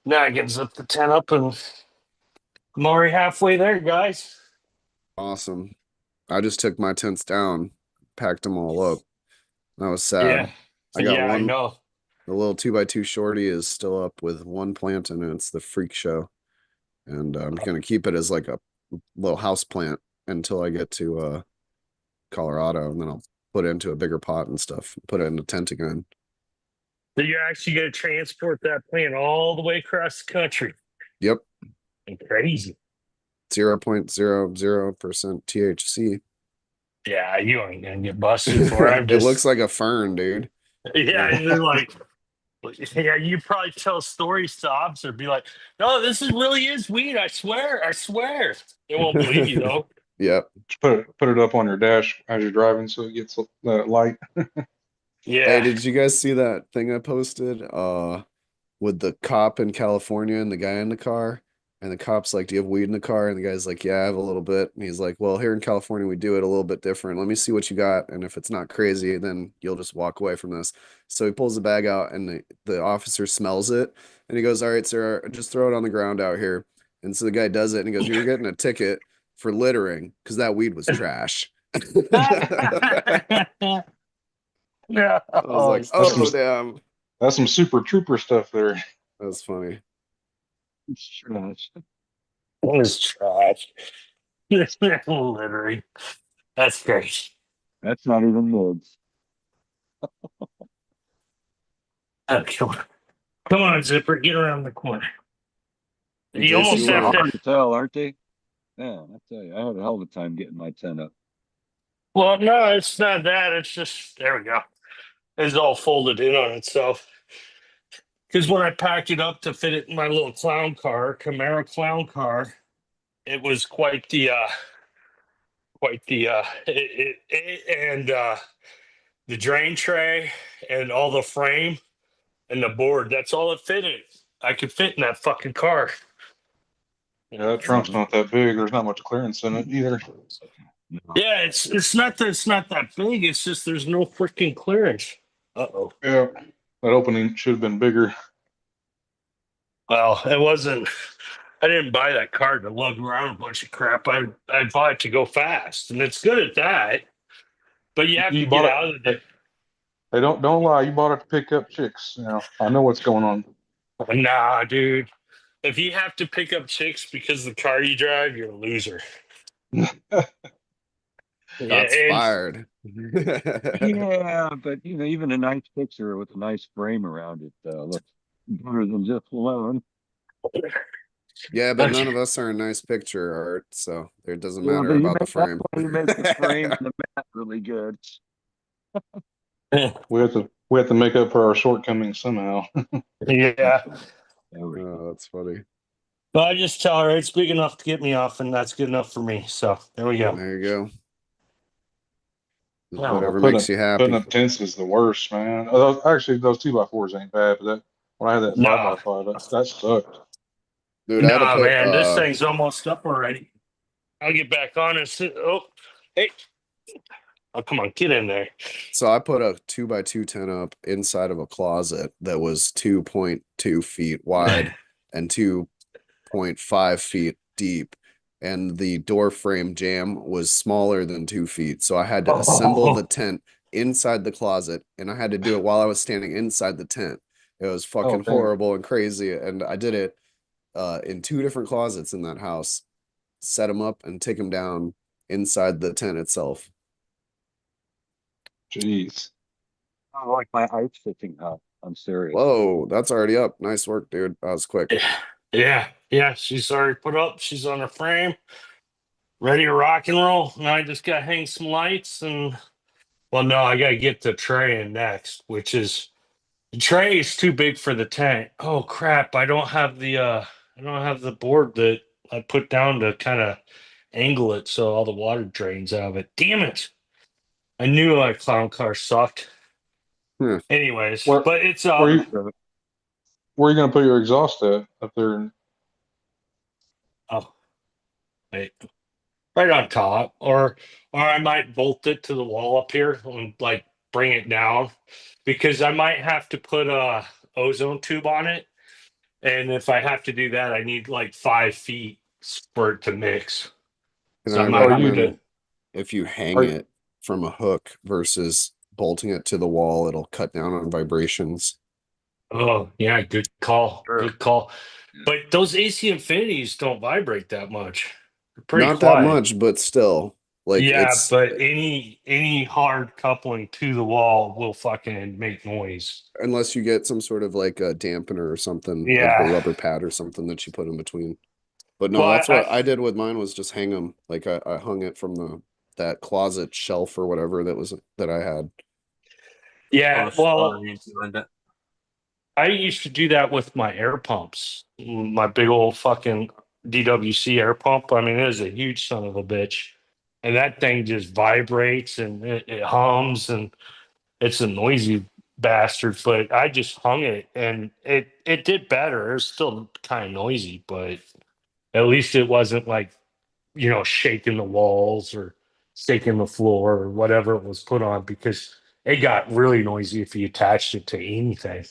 Now I can zip the tent up, and I'm already halfway there, guys. but awesome. I just took my tents down, packed them all up. That was Yeah, sad. I got yeah, I one, know. the little 2x2 shorty is still up with one plant in it. It's the freak show. And I'm gonna keep it as like a little house plant until I get to Colorado, and then I'll put it into a bigger pot and stuff. Put it in the tent again. So you're actually going to transport that plant all the way across the country. Yep, Crazy. 0.00% THC. Yeah, you ain't gonna get busted for it. I'm It looks just, like a fern, dude. yeah, Yeah. and they're like, yeah, you probably tell stories to officer, be like, no, this is really is weed. I swear, I swear. They won't believe you though. Yep. just put it up on your dash as you're driving so it gets light. Hey, Yeah. did you guys see that thing I posted? With the cop in California and the guy in the car. And the cop's like, "Do you have weed in the car?" And the guy's like, "Yeah, I have a little bit." And he's like, "Well, here in California, we do it a little bit different. Let me see what you got. And if it's not crazy, then you'll just walk away from this." So he pulls the bag out, and the officer smells it. And he goes, "All right, sir, just throw it on the ground out here." And so the guy does it, and he goes, "You're getting a ticket for littering because that weed was trash." I Yeah. was Oh, like, it's That's some "Oh, funny. damn." that's some super trooper stuff there. That's funny. Trash. It was trash. Literally. That's great. That's not even lids. Oh, come on, Zipper, get around the corner. You Jace, you almost These are have wanna to. hard to tell, aren't they? Yeah, I tell you, I had a hell of a time getting my tent up. Well, no, it's not that. It's just, there we go. It's all folded in on itself. Because when I packed it up to fit it in my little clown car, Camaro clown car, it was and the drain tray and all the frame and the board. That's all it fit in. I could fit in that fucking car. Yeah, that trunk's not that big. There's not much clearance in it either. No. Yeah, it's not that it's not that big. It's just there's no freaking clearance. Uh-oh. Yeah, that opening should have been bigger. Well, it wasn't. I didn't buy that car to lug around a bunch of crap. I bought it to go fast, and it's good at that. But you have You to get bought out of it. Hey, don't lie. You bought it to pick up chicks. I know what's going on. the. Nah, dude. If you have to pick up chicks because of the car you drive, you're a loser. Yeah, shots and fired? Yeah, but even a nice picture with a nice frame around it looks better than just alone. Yeah, but none of us are a nice picture art, so it doesn't Yeah, matter but about the that's frame. why you make the frame and the mat really good. We have to make up for our shortcomings somehow. yeah. There we go. Oh, that's funny. But I just tell her it's big enough to get me off, and that's good enough for me. So there we go. There you go. Well, Whatever Putting makes up you putting happy. up tents is the worst, man. Actually, those 2x4s ain't bad, but that when I had that five no, by five, that sucked. Dude, I had to no, put man, this thing's almost up already. I'll get back on and sit. Oh, hey, oh, come on, get in there. so I put a 2x2 tent up inside of a closet that was 2.2 feet wide and 2.5 feet deep. And the door frame jamb was smaller than 2 feet. So I had to assemble the Oh, tent inside the closet and I had to do it while I was standing inside the tent. It was Oh fucking damn, horrible and crazy. And I did it in two different closets in that house, set them up and take them down inside the tent itself. jeez. I like my ice fishing hut. I'm serious. Whoa, that's already up. Nice work, dude. That was quick. yeah, yeah, yeah. She's already put up. She's on her frame, ready to rock and roll. Now I just got to hang some lights and. Well, no, I got to get the tray in next, which is the tray is too big for the tent. Oh crap! I don't have the board that I put down to kind of angle it so all the water drains out of it. Damn it! I knew my clown car sucked. Hmm. Anyways, Where but it's where up. you where are you gonna put your exhaust at up there? Oh, wait, right on top, or I might bolt it to the wall up here and like bring it down because I might have to put a ozone tube on it. And if I have to do that, I need like 5 feet for it to mix. Can So I I might Are have you to. recommend if you hang are it from a hook versus bolting it to the wall, it'll cut down on vibrations. Oh, yeah, good call. True. Good call. Yeah. But those AC Infinities don't vibrate that much. They're pretty Not that quiet. much, but still, like Yeah, it's but any hard coupling to the wall will fucking make noise. unless you get some sort of like a dampener or something, like a Yeah. rubber pad or something that you put in between. But no, Well, that's what I did with mine was just hang them. Like I hung it from the that closet shelf or whatever that I had. yeah. Well, behind it. I used to do that with my air pumps, my big old fucking DWC air pump. I mean, it is a huge son of a bitch. And that thing just vibrates and it hums and it's a noisy bastard. But I just hung it and it did better. It was still kind of noisy, but at least it wasn't like, shaking the walls or shaking the floor or whatever it was put on because it got really noisy if you attached it to anything.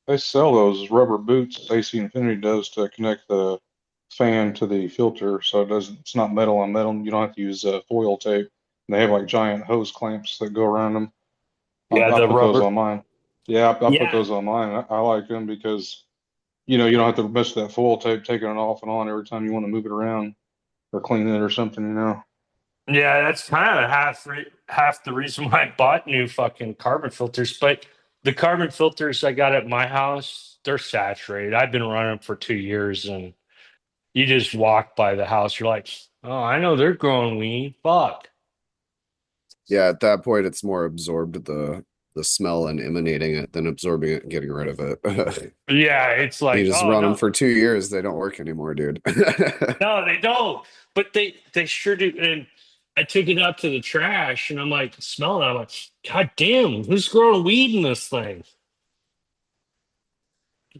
they sell those rubber boots AC Infinity does to connect the fan to the filter, so it's not metal on metal. You don't have to use foil tape. And they have like giant hose clamps that go around them. Yeah, I the put those rubber. on mine. Yeah, I put Yeah. those on mine. I like them because you don't have to mess with that foil tape, taking it off and on every time you want to move it around or clean it or something. Yeah, that's kind of half the reason why I bought new fucking carbon filters. But the carbon filters I got at my house, they're saturated. I've been running them for 2 years, and you just walk by the house, you're like, oh, I know they're growing weed. Fuck. Yeah, at that point it's more absorbed the smell and emanating it than absorbing it and getting rid of it. Yeah, it's You like, just oh run them no, for 2 years, they don't work anymore, dude. no, they don't. But they sure do. And I took it out to the trash, and I'm like smelling it. I'm like, God damn, who's growing weed in this thing?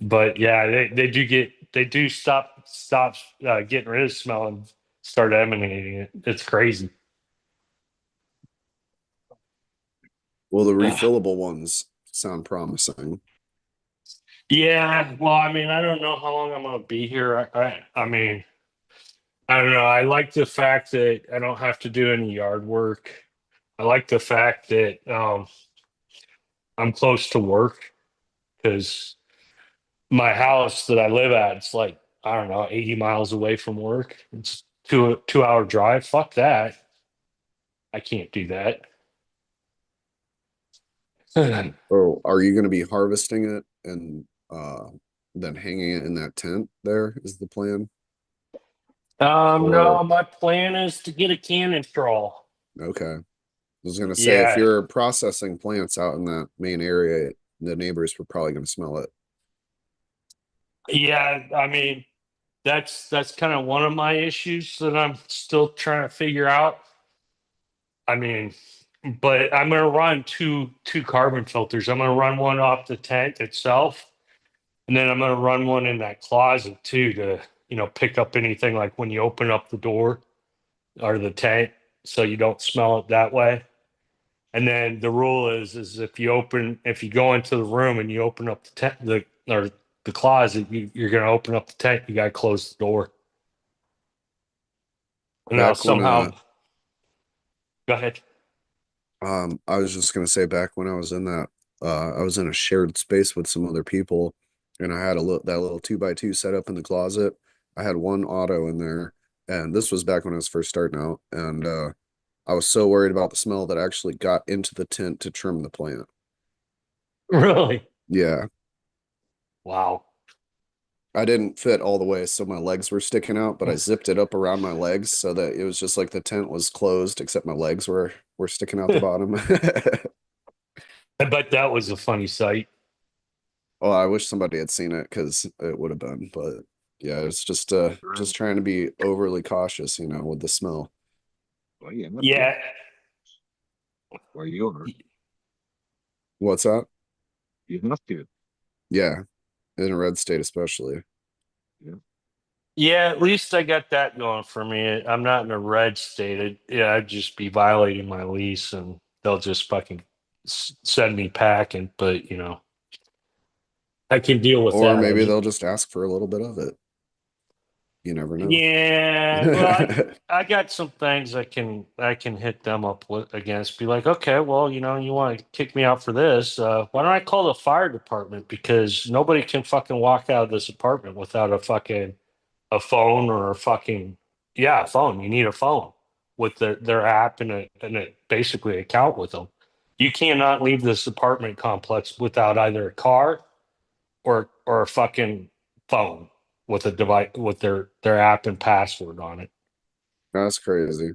But yeah, they do stop getting rid of smell and start emanating it. It's crazy. Well, the refillable ones sound promising. Yeah, well, I mean, I don't know how long I'm gonna be here. I mean, I don't know. I like the fact that I don't have to do any yard work. I like the fact that I'm close to work because my house that I live at, it's like I don't know, 80 miles away from work. It's 2 hour drive. Fuck that. I can't do that. Oh, are you going to be harvesting it and then hanging it in that tent there is the plan? No, Or my plan is to get a cannon straw. okay. I was going to say if Yeah, you're processing plants out in that main area, the neighbors were probably going to smell it. yeah. I mean, that's kind of one of my issues that I'm still trying to figure out. I mean, but I'm gonna run two carbon filters. I'm gonna run one off the tent itself, and then I'm gonna run one in that closet too to pick up anything like when you open up the door or the tent, so you don't smell it that way. And then the rule is if you go into the room and you open up the tent or the closet, you're gonna open up the tent. You gotta close the door. Now Back when somehow, go ahead. I was just gonna say back when I was in that I was in a shared space with some other people and I had that little 2x2 set up in the closet. I had one auto in there and this was back when I was first starting out and I was so worried about the smell that I actually got into the tent to trim the plant. Really? Yeah. Wow. I didn't fit all the way, so my legs were sticking out, but I zipped it up around my legs so that it was just like the tent was closed, except my legs were sticking out the bottom. I bet that was a funny sight. Well, I wish somebody had seen it because it would have been, but yeah, it's just trying to be overly cautious, with the smell. Well, yeah, Yeah. where you are, What's that? you have to. Yeah, in a red state especially. Yeah. Yeah, at least I got that going for me. I'm not in a red state. I'd just be violating my lease and they'll just fucking send me packing. But, I can deal with Or that. maybe they'll just ask for a little bit of it. You never know. Yeah, well, I got some things I can hit them up with against. Be like, okay, well, you want to kick me out for this? Why don't I call the fire department because nobody can fucking walk out of this apartment without a phone or a fucking a phone. You need a phone with their app and a basically account with them. You cannot leave this apartment complex without either a car or a fucking phone with a device with their app and password on it. That's crazy.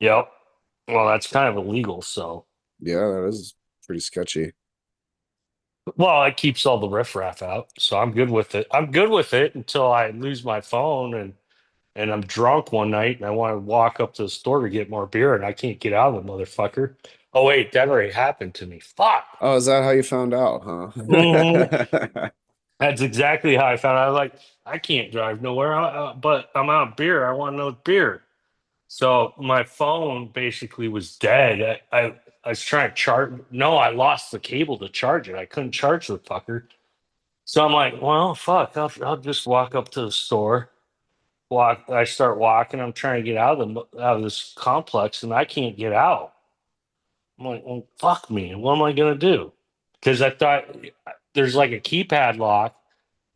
Yep. Well, that's kind of illegal. So, Yeah, that is pretty sketchy. well, it keeps all the riffraff out. So I'm good with it. I'm good with it until I lose my phone and I'm drunk one night and I want to walk up to the store to get more beer and I can't get out of the motherfucker. Oh wait, that already happened to me. Fuck. Oh, is that how you found out, huh? Mhm. That's exactly how I found out. I was like, I can't drive nowhere, but I'm out of beer. I want another beer. So my phone basically was dead. I was trying to charge. No, I lost the cable to charge it. I couldn't charge the fucker. So I'm like, well, fuck. I'll just walk up to the store. Walk. I start walking. I'm trying to get out of this complex, and I can't get out. I'm like, well, fuck me. What am I gonna do? Because I thought there's like a keypad lock.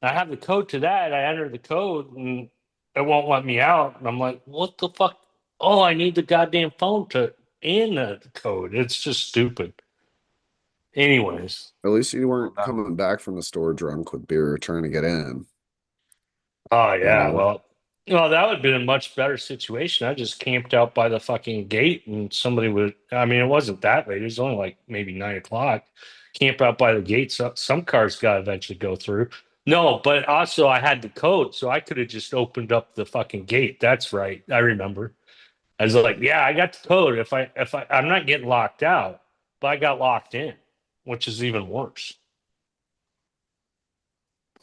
I have the code to that. I enter the code and it won't let me out. And I'm like, what the fuck? Oh, I need the goddamn phone to in the code. It's just stupid. Anyways, At least you Well, weren't that, coming back from the store drunk with beer trying to get in, oh you yeah, know? well, that would have been a much better situation. I just camped out by the fucking gate and somebody would. I mean, it wasn't that late. It was only like maybe 9 o'clock. Camp out by the gate. So some cars got to eventually go through. No, but also I had the code, so I could have just opened up the fucking gate. That's right. I remember. I was like, yeah, I got the code. I'm not getting locked out, but I got locked in, which is even worse.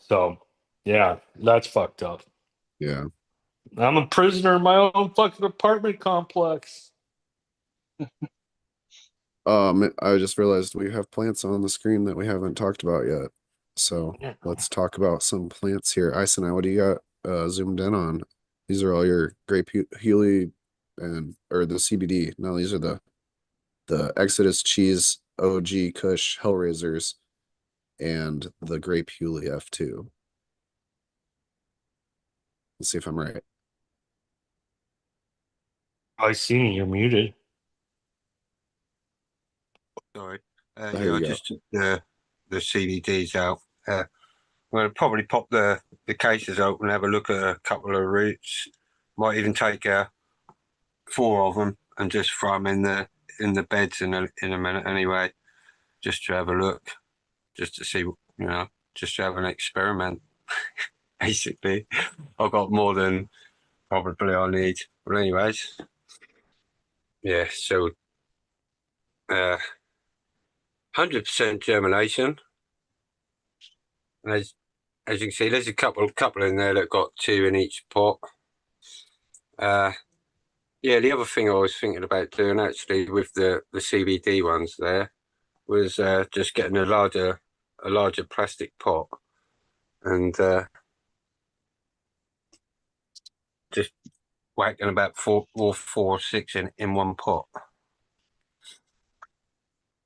So, yeah, that's fucked up. Yeah. I'm a prisoner in my own fucking apartment complex. I just realized we have plants on the screen that we haven't talked about yet. So Yeah. let's talk about some plants here. Ison, what do you got zoomed in on? These are all your grape Healy and or the CBD. No, these are the Exodus cheese OG Kush Hellraisers and the grape Hewley F2. Let's see if I'm right. I see you're muted. Sorry. There Yeah, I you go. just took the CDs out. I'm going to probably pop the cases open, have a look at a couple of roots. Might even take four of them and just throw them in the beds in a minute anyway, just to have a look, just to see, just to have an experiment. Basically, I've got more than probably I need. But anyways, yeah. So 100% germination. And as you can see, there's a couple in there that got 2 in each pot. Yeah, the other thing I was thinking about doing actually with the CBD ones there was just getting a larger plastic pot and just whacking about four or six in one pot,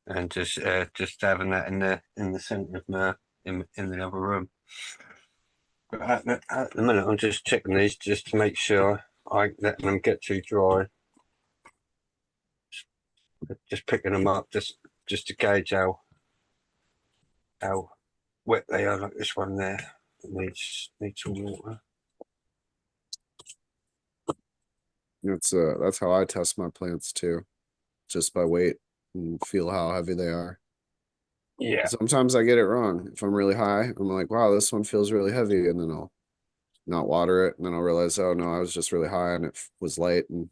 and just having that in the centre of my in the other room. But at the minute, I'm just checking these just to make sure I let them get too dry. Just picking them up just to gauge how wet they are. Like this one there, it needs some water. That's how I test my plants too, just by weight and feel how heavy they are. Yeah, Sometimes I get it wrong. If I'm really high, I'm like, wow, this one feels really heavy, and then I'll not water it, and then I'll realize, oh no, I was just really high and it was light, and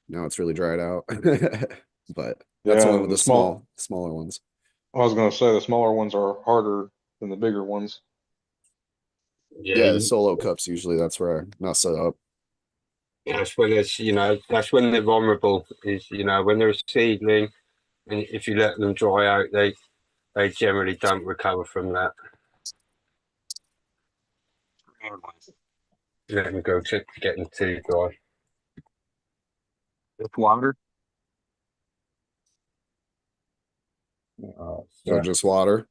now it's really dried out. But that's only Yeah, with the the smaller ones. I was going to say the smaller ones are harder than the bigger ones. Yeah, the solo cups usually that's where I mess it up. that's when it's that's when they're vulnerable. Is when they're a seedling, and if you let them dry out, they generally don't recover from that. Let them go to getting too dry. With water. So just water.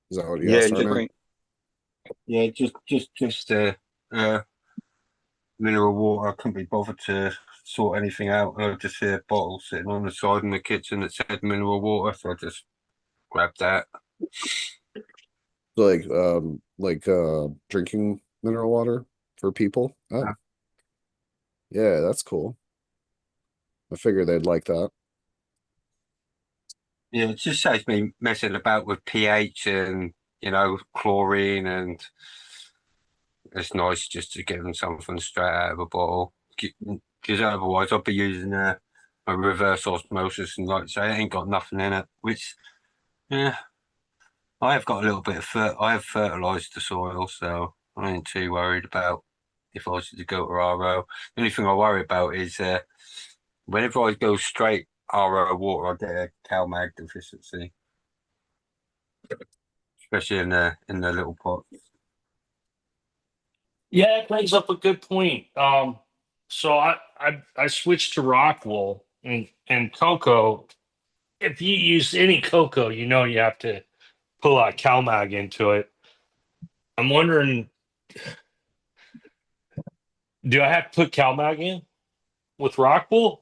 Is that what you Yeah, asked, just Arman? yeah, just mineral water. I couldn't be bothered to sort anything out. I just see a bottle sitting on the side in the kitchen that said mineral water, so I just grabbed that. Like drinking mineral water for people. Oh, yeah, that's cool. I figured they'd like that. Yeah, it just saves me messing about with pH and chlorine, and it's nice just to give them something straight out of a bottle. Because otherwise, I'd be using a reverse osmosis, and like I say, it ain't got nothing in it. Which, yeah, I have got a little bit of I have fertilised the soil, so I ain't too worried about if I was to go to RO. The only thing I worry about is whenever I go straight RO water, I get a CalMag deficiency, especially in the little pot. Yeah, it brings up a good point. So I switched to rock wool and cocoa. If you use any cocoa, you have to put a lot of CalMag into it. I'm wondering, do I have to put CalMag in with rock wool?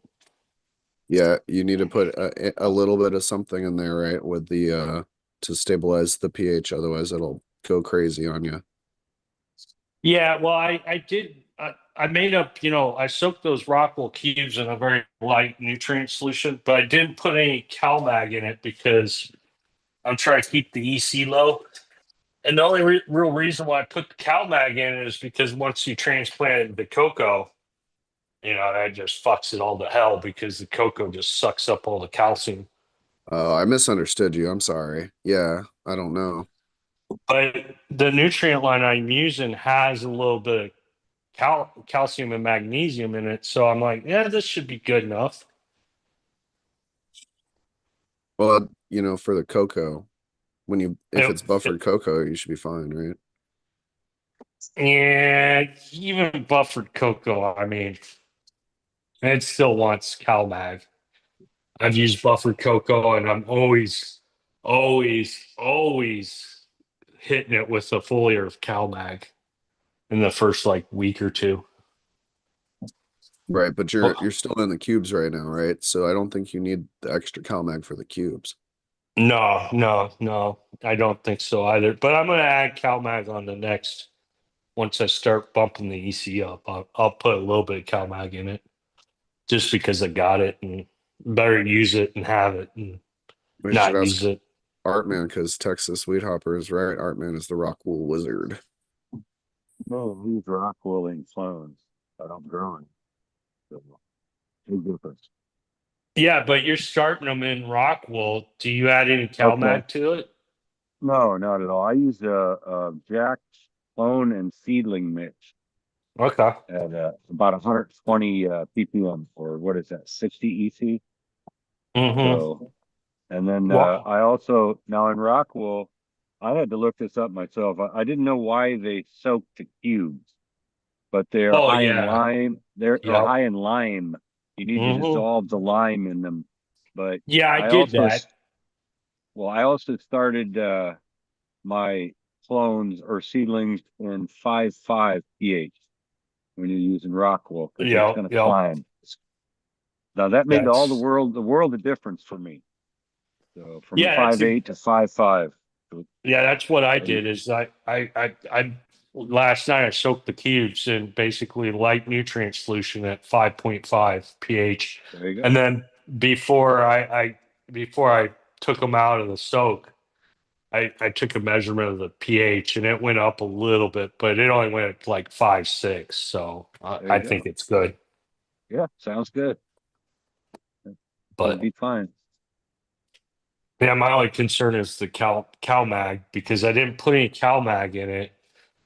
Yeah, you need to put a little bit of something in there, right, with the to stabilize the pH, otherwise it'll go crazy on you. Yeah, well, I did. I made up, I soaked those rock wool cubes in a very light nutrient solution, but I didn't put any CalMag in it because I'm trying to keep the EC low. And the only real reason why I put the CalMag in is because once you transplanted the cocoa, that just fucks it all to hell because the cocoa just sucks up all the calcium. Oh, I misunderstood you. I'm sorry. Yeah, I don't know. But the nutrient line I'm using has a little bit of calcium and magnesium in it. So I'm like, yeah, this should be good enough. Well, for the cocoa, if it's It, buffered cocoa, you should be fine, right? and even buffered cocoa, I mean, it still wants CalMag. I've used buffered cocoa and I'm always hitting it with a foliar of CalMag in the first like week or two. Right, but you're Well, you're still in the cubes right now, right? So I don't think you need the extra CalMag for the cubes. no, I don't think so either. But I'm going to add CalMag on the next. Once I start bumping the EC up, I'll put a little bit of CalMag in it just because I got it and better use it and have it and We should not ask use it. Artman because Texas Sweet Hopper is right. Artman is the rock wool wizard. No, he's rock wooling clones that I'm growing. So, big difference. Yeah, but you're starting them in rock wool. Do you add any Okay. CalMag to it? No, not at all. I use a Jack clone and seedling mix Okay. at about 120 ppm, or what is that, 60 EC. Mm-hmm. So, and then Well, I also, now in rock wool, I had to look this up myself. I didn't know why they soak the cubes, but they're oh high in yeah. lime. They're Yep. high in lime. You need to Mm-hmm. dissolve the lime in them. But Yeah, I I did also, that. well, I also started my clones or seedlings in 5.5 pH when you're using rock wool because it's Yep. going to Yep. climb. Now that made all That's the world of difference for me. So from a yeah, that's a 5.8 to 5.5. yeah, that's what I There did is I last night I soaked the cubes in basically light nutrient solution at 5.5 pH. you And go. then before before I took them out of the soak, I took a measurement of the pH and it went up a little bit, but it only went like 5.6. So There I you think go. it's good. Yeah, sounds good. You'll But be fine. yeah, my only concern is the CalMag because I didn't put any CalMag in it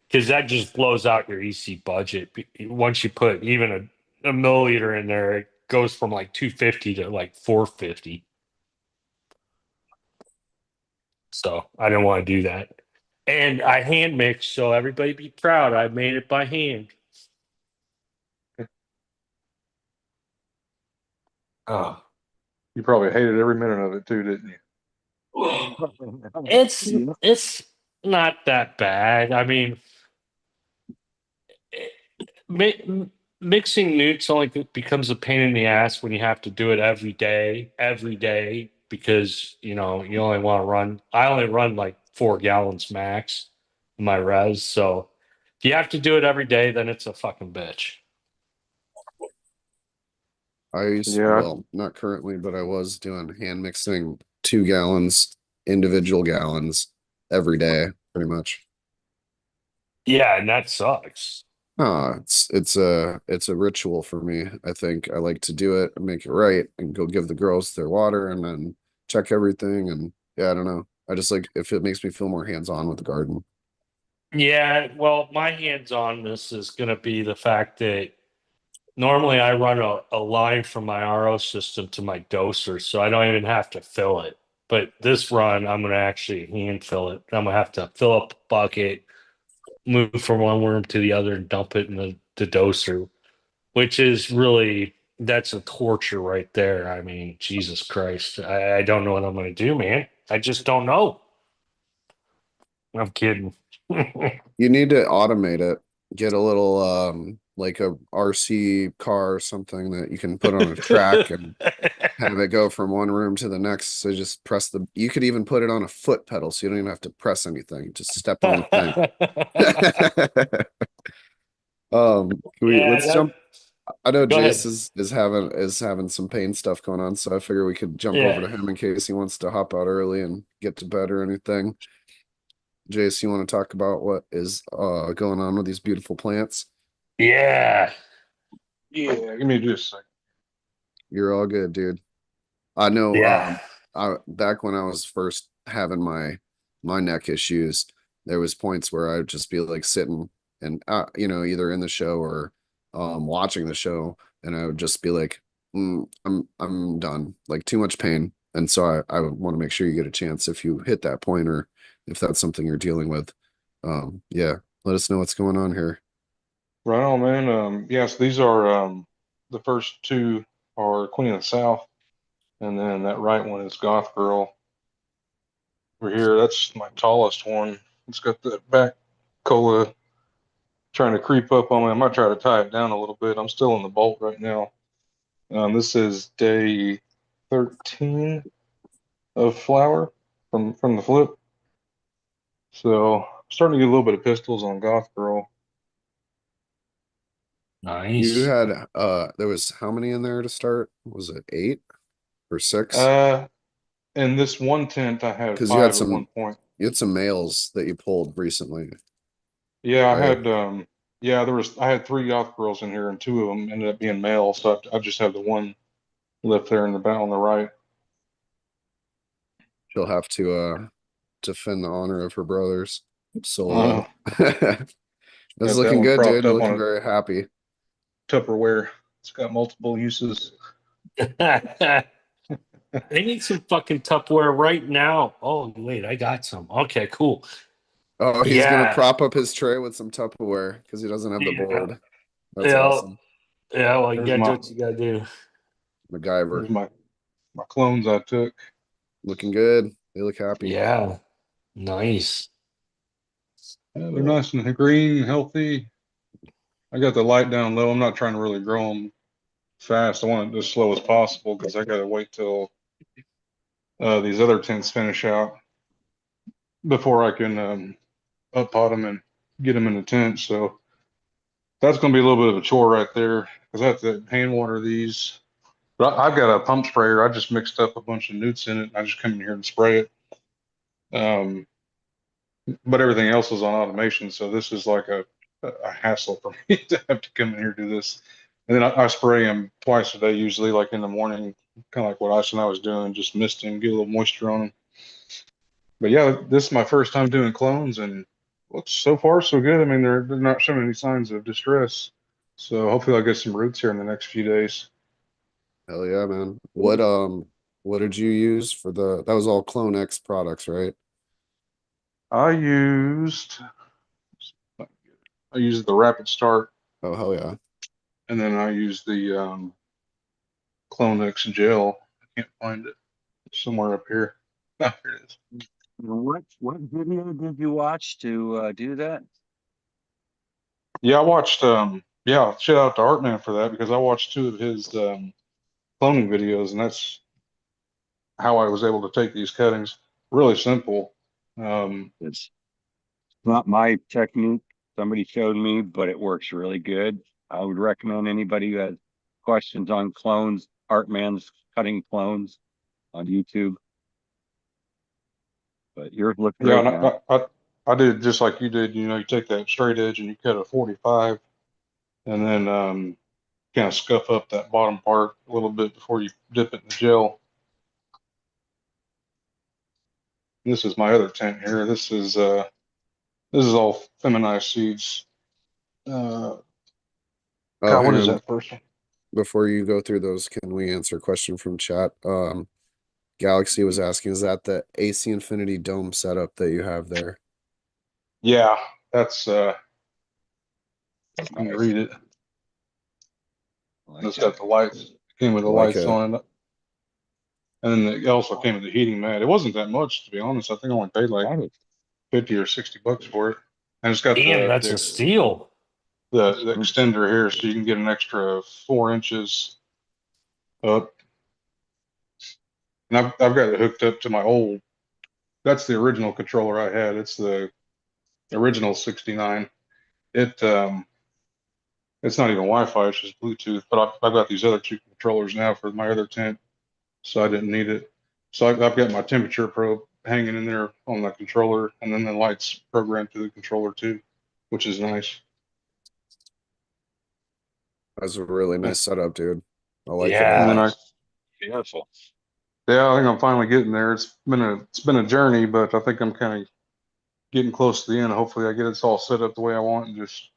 because that just blows out your EC budget. Once you put even a milliliter in there, it goes from like 250 to like 450. So I didn't want to do that. And I hand mix, so everybody be proud. I made it by hand. Oh. You probably hated every minute of it too, didn't you? It's Yeah. it's not that bad. I mean, mi- mixing newts only becomes a pain in the ass when you have to do it every day, because you only want to run. I only run like 4 gallons max in my res, so if you have to do it every day, then it's a fucking bitch. Yeah, well, not currently, but I was doing hand mixing 2 gallons, individual gallons every day, pretty much. Yeah, and that sucks. It's a ritual for me. I think I like to do it and make it right and go give the girls their water and then check everything. And yeah, I don't know. I just like if it makes me feel more hands-on with the garden. Yeah, well, my hands on this is going to be the fact that normally I run a line from my RO system to my doser, so I don't even have to fill it. But this run, I'm going to actually hand fill it. I'm going to have to fill up a bucket, move from one room to the other, and dump it in the doser, which is really, that's a torture right there. I mean, Jesus Christ. I don't know what I'm going to do, man. I just don't know. I'm kidding. You need to automate it. Get a little like a RC car or something that you can put on a track and have it go from one room to the next. So just press you could even put it on a foot pedal so you don't even have to press anything. Just step on the thing. Yeah, Let's jump. I know go Jace ahead. is having some pain stuff going on, so I figure we could jump over Yeah. to him in case he wants to hop out early and get to bed or anything. Jace, you want to talk about what is going on with these beautiful plants? Yeah. yeah. Give me just a second. You're all good, dude. I know Yeah. I back when I was first having my neck issues, there was points where I'd just be like sitting and either in the show or watching the show, and I would just be like, I'm done. Like too much pain. And so I want to make sure you get a chance if you hit that point or if that's something you're dealing with. Yeah, let us know what's going on here. Right on, man. Yes, these are the first two are Queen of the South, and then that right one is Goth Girl. Over here, that's my tallest one. It's got that back cola trying to creep up on me. I might try to tie it down a little bit. I'm still in the bolt right now. This is day 13 of flower from the flip. So starting to get a little bit of pistils on Goth Girl. You Nice. had there was how many in there to start? Was it 8 or 6? Uh, in this one tent, I had Because five at one point. you had some males that you pulled recently, Yeah, I right? had yeah, I had three Goth Girls in here, and two of them ended up being male. So I just have the one lift there in the back on the right. She'll have to defend the honor of her brothers. Uh, So that's got that looking one good, propped dude. You're up on looking a very happy. Tupperware. It's got multiple uses. I need some fucking Tupperware right now. Oh, wait, I got some. Okay, cool. Oh, he's gonna Yeah. prop up his tray with some Tupperware because he doesn't have the Yeah. board. That's Yeah. awesome. Yeah. Well, you There's gotta do my what you gotta do. MacGyver. there's my clones I took. Looking good. They look happy. Yeah. Nice. Yeah, they're nice and green, healthy. I got the light down low. I'm not trying to really grow them fast. I want it as slow as possible because I got to wait till these other tents finish out before I can up pot them and get them in the tent. So that's going to be a little bit of a chore right there because I have to hand water these. But I've got a pump sprayer. I just mixed up a bunch of newts in it. And I just come in here and spray it. But everything else is on automation. So this is like a hassle for me to have to come in here and do this. And then I spray them twice a day, usually like in the morning, kind of like what I was doing, just misting, get a little moisture on them. But yeah, this is my first time doing clones and looks so far so good. I mean, they're not showing any signs of distress. So hopefully I'll get some roots here in the next few days. Hell yeah, man. What did you use for that was all Clone X products, right? I used the Rapid Start, Oh hell yeah. and then I used the Clone X gel. I can't find it. It's somewhere up here. Ah, here it is. What video did you watch to do that? Yeah, I watched yeah, shout out to Artman for that because I watched two of his cloning videos, and that's how I was able to take these cuttings. Really simple. It's not my technique. Somebody showed me, but it works really good. I would recommend anybody who has questions on clones, Artman's cutting clones on YouTube. But yours look Yeah, great, and man. I did just like you did. You know, you take that straight edge and you cut a 45, and then kind of scuff up that bottom part a little bit before you dip it in the gel. This is my other tent here. This is all feminized seeds. Uh, Oh, God, what hang is on. that first one? Before you go through those, can we answer a question from chat? Galaxy was asking, is that the AC Infinity Dome setup that you have there? Yeah, that's let me Nice. read it. I like It's that. got the lights. It came with I the like lights it. on it. And then it also came with the heating mat. It wasn't that much, to be honest. I think I only paid like That is 50 or 60 bucks for it. And it's got Damn, the that's a steal. the extender here, so you can get an extra 4 inches up. And I've got it hooked up to my old. That's the original controller I had. It's the original 69. It it's not even Wi-Fi. It's just Bluetooth. But I've got these other two controllers now for my other tent, so I didn't need it. So I've got my temperature probe hanging in there on the controller, and then the lights programmed to the controller too, which is nice. That's a really And nice setup, dude. I like it a then Yeah. lot. beautiful. yeah, I think I'm finally getting there. It's been a journey, but I think I'm kind of getting close to the end. Hopefully, I get it all set up the way I want and just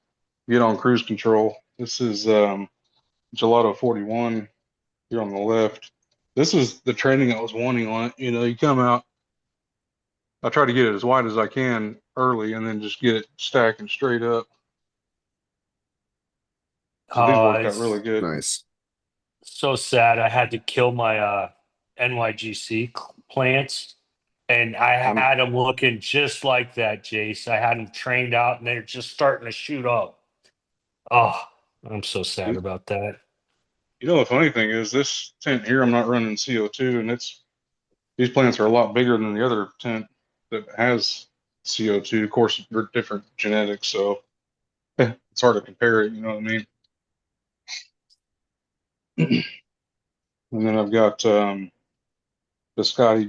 get on cruise control. This is Gelato 41 here on the left. This is the training I was wanting on it. You know, you come out. I try to get it as wide as I can early, and then just get it stacking straight up. So these worked out really It's good. Nice. so sad. I had to kill my NYGC plants, and I I'm had them looking just like that, Jace. I had them trained out, and they're just starting to shoot up. Oh, I'm so sad You about that. know, the funny thing is, this tent here, I'm not running CO2, and these plants are a lot bigger than the other tent that has CO2. Of course, they're different genetics, so it's hard to compare it. You know what I mean? And then I've got Biscotti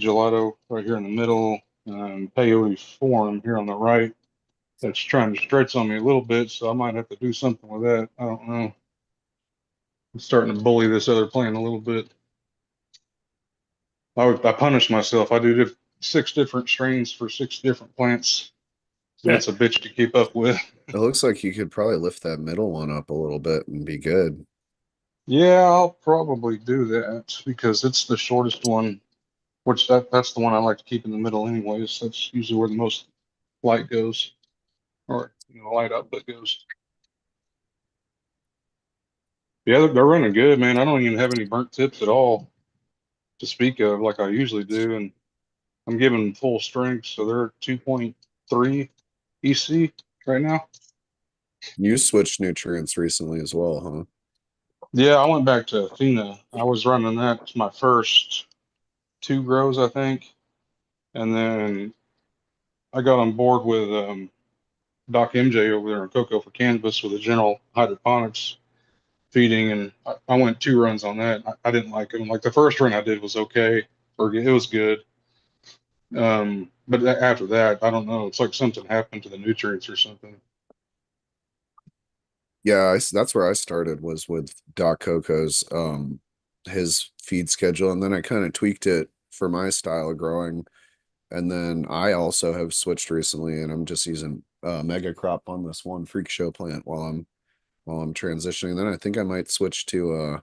Gelato right here in the middle, Peyote Form here on the right. That's trying to stretch on me a little bit, so I might have to do something with that. I don't know. I'm starting to bully this other plant a little bit. I punish myself. I do 6 different strains for 6 different plants, and Yeah. it's a bitch to keep up with. It looks like you could probably lift that middle one up a little bit and be good. Yeah, I'll probably do that because it's the shortest one, which that's the one I like to keep in the middle anyways. That's usually where the most light goes, or light output goes. Yeah, they're running good, man. I don't even have any burnt tips at all to speak of like I usually do, and I'm giving them full strength, so they're 2.3 EC right now. You switched nutrients recently as well, huh? Yeah, I went back to Athena. I was running that my first 2 grows, I think, and then I got on board with Doc MJ over there in Cocoa for Canvas with the general hydroponics feeding, and I went 2 runs on that. I didn't like it. Like the first run I did was okay, or it was good. But after that, I don't know. It's like something happened to the nutrients or something. Yeah, that's where I started was with Doc Coco's his feed schedule, and then I kind of tweaked it for my style of growing. And then I also have switched recently, and I'm just using mega crop on this one freak show plant while I'm transitioning. Then I think I might switch to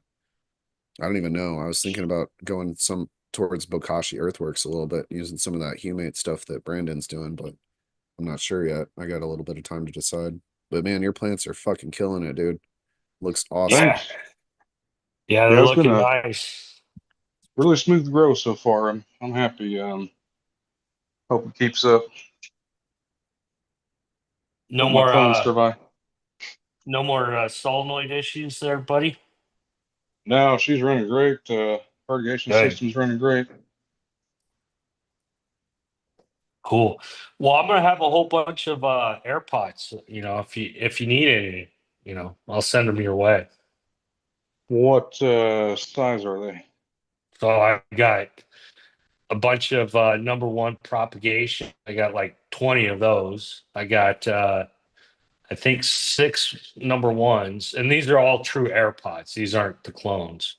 I don't even know. I was thinking about going some towards Bokashi Earthworks a little bit, using some of that humate stuff that Brandon's doing, but I'm not sure yet. I got a little bit of time to decide. But man, your plants are fucking killing it, dude. Looks awesome. Yeah. Thanks. Yeah, they're Yeah, it's been looking a nice. really smooth grow so far. I'm happy. Hope it keeps up. No Hope my more plants survive. solenoid issues there, buddy. No, she's running great. Irrigation Good. system's running great. Cool. Well, I'm gonna have a whole bunch of air pots. If you need any, I'll send them your way. What size are they? So I got a bunch of number one propagation. I got like 20 of those. I got I think 6 number 1s, and these are all true air pots. These aren't the clones.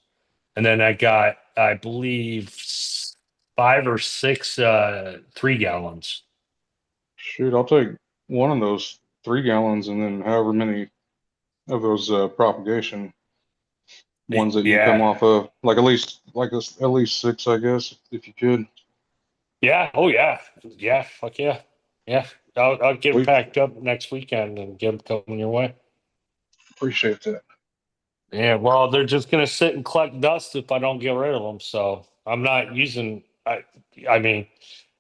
And then I got, I believe, 5 or 6 3 gallons. Shoot, I'll take one of those 3 gallons and then however many of those propagation ones that you can come Yeah. off of. Like at least 6, I guess, if you could. Yeah. Oh, yeah. Yeah. Fuck yeah. Yeah. I'll get them We packed up next weekend and get them coming your way. appreciate that. Yeah. Well, they're just going to sit and collect dust if I don't get rid of them. So I'm not using, I mean,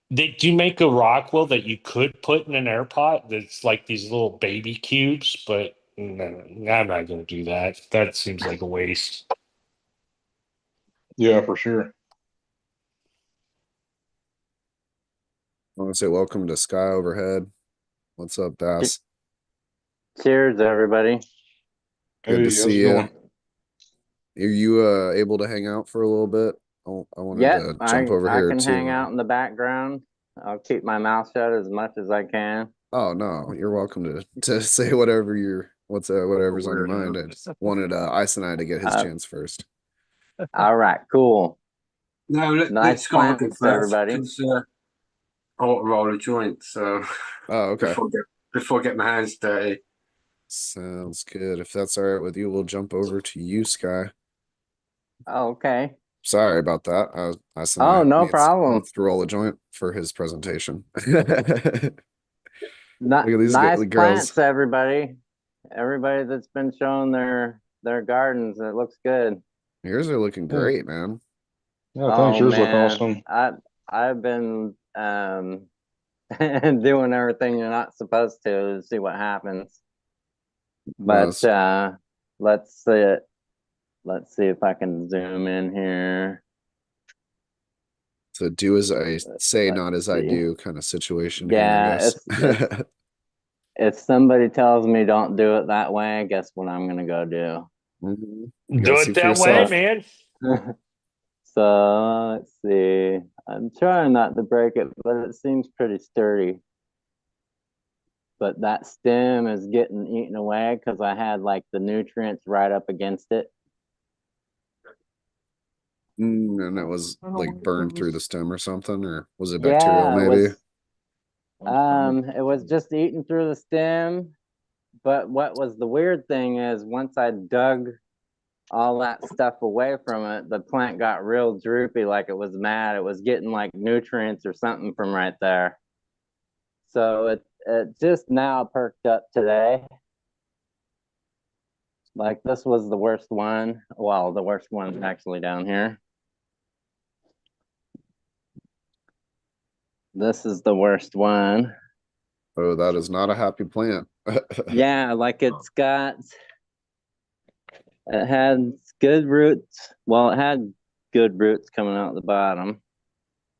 they do make a Rockwell that you could put in an air pot that's like these little baby cubes, but no, I'm not going to do that. That seems like a waste. Yeah, for sure. I want to say welcome to Sky Overhead. What's up, Das? Cheers, everybody. Good to Hey, how's see it you. going? Are you able to hang out for a little bit? I wanted Yep, to jump over I here can hang to out in the background. I'll keep my mouth shut as much as I can. oh no, you're welcome to say whatever whatever's on your mind. I just wanted Ice and I to get his Uh, chance first. all right, cool. No, Nice let's Scott go plants, first everybody. because I want to roll a joint. So Oh, okay. before I get my hands dirty. Sounds good. If that's all right with you, we'll jump over to you, Sky. Oh, okay. Sorry about that. Ice and Oh, I no problem. needs to roll a joint for his presentation. Look at these Nice girls. plants, everybody. Everybody that's been showing their gardens, it looks good. Yours are looking Yeah, great, man. yeah, thanks. Oh Yours look man, awesome. I've been doing everything you're not supposed to see what happens. But Nice. let's see it. Let's see if I can zoom in here. So do as I say, Let's not as I see. do kind of situation here, I Yeah, guess. it's if somebody tells me don't do it that way, guess what I'm gonna go do. Mhm. You gotta Do see it for that way, yourself. man. So let's see. I'm trying not to break it, but it seems pretty sturdy. But that stem is getting eaten away because I had like the nutrients right up against it. And it was like burned through the stem or something, or was it bacterial Yeah, maybe? it was just eating through the stem. But what was the weird thing is once I dug all that stuff away from it, the plant got real droopy, like it was mad. It was getting like nutrients or something from right there. So it just now perked up today. Like this was the worst one. Well, the worst one actually down here. This is the worst one. Oh, that is not a happy plant. Yeah, like it had good roots. Well, it had good roots coming out the bottom.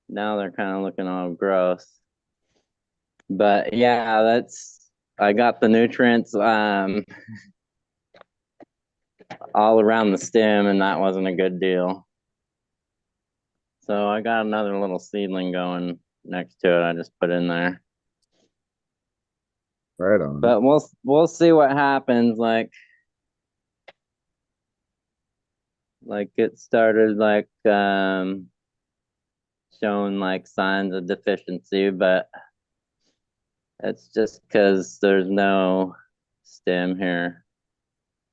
Now they're kind of looking all gross. But yeah, I got the nutrients all around the stem, and that wasn't a good deal. So I got another little seedling going next to it. I just put in there. Right on. But we'll see what happens. Like it started showing like signs of deficiency, but it's just because there's no stem here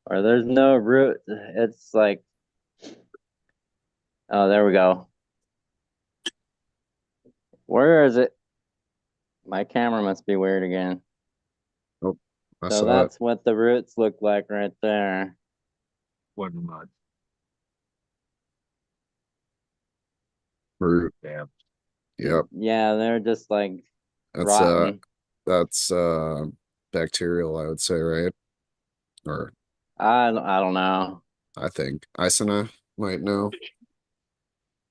or there's no root. It's like, oh, there we go. Where is it? My camera must be weird again. Oh, I So saw that's it. what the roots look like right there. What mud? Root. Yeah. Yep. Yeah, they're just like That's rotten. that's bacterial, I would say, right? Or I don't know. I think Isona might know.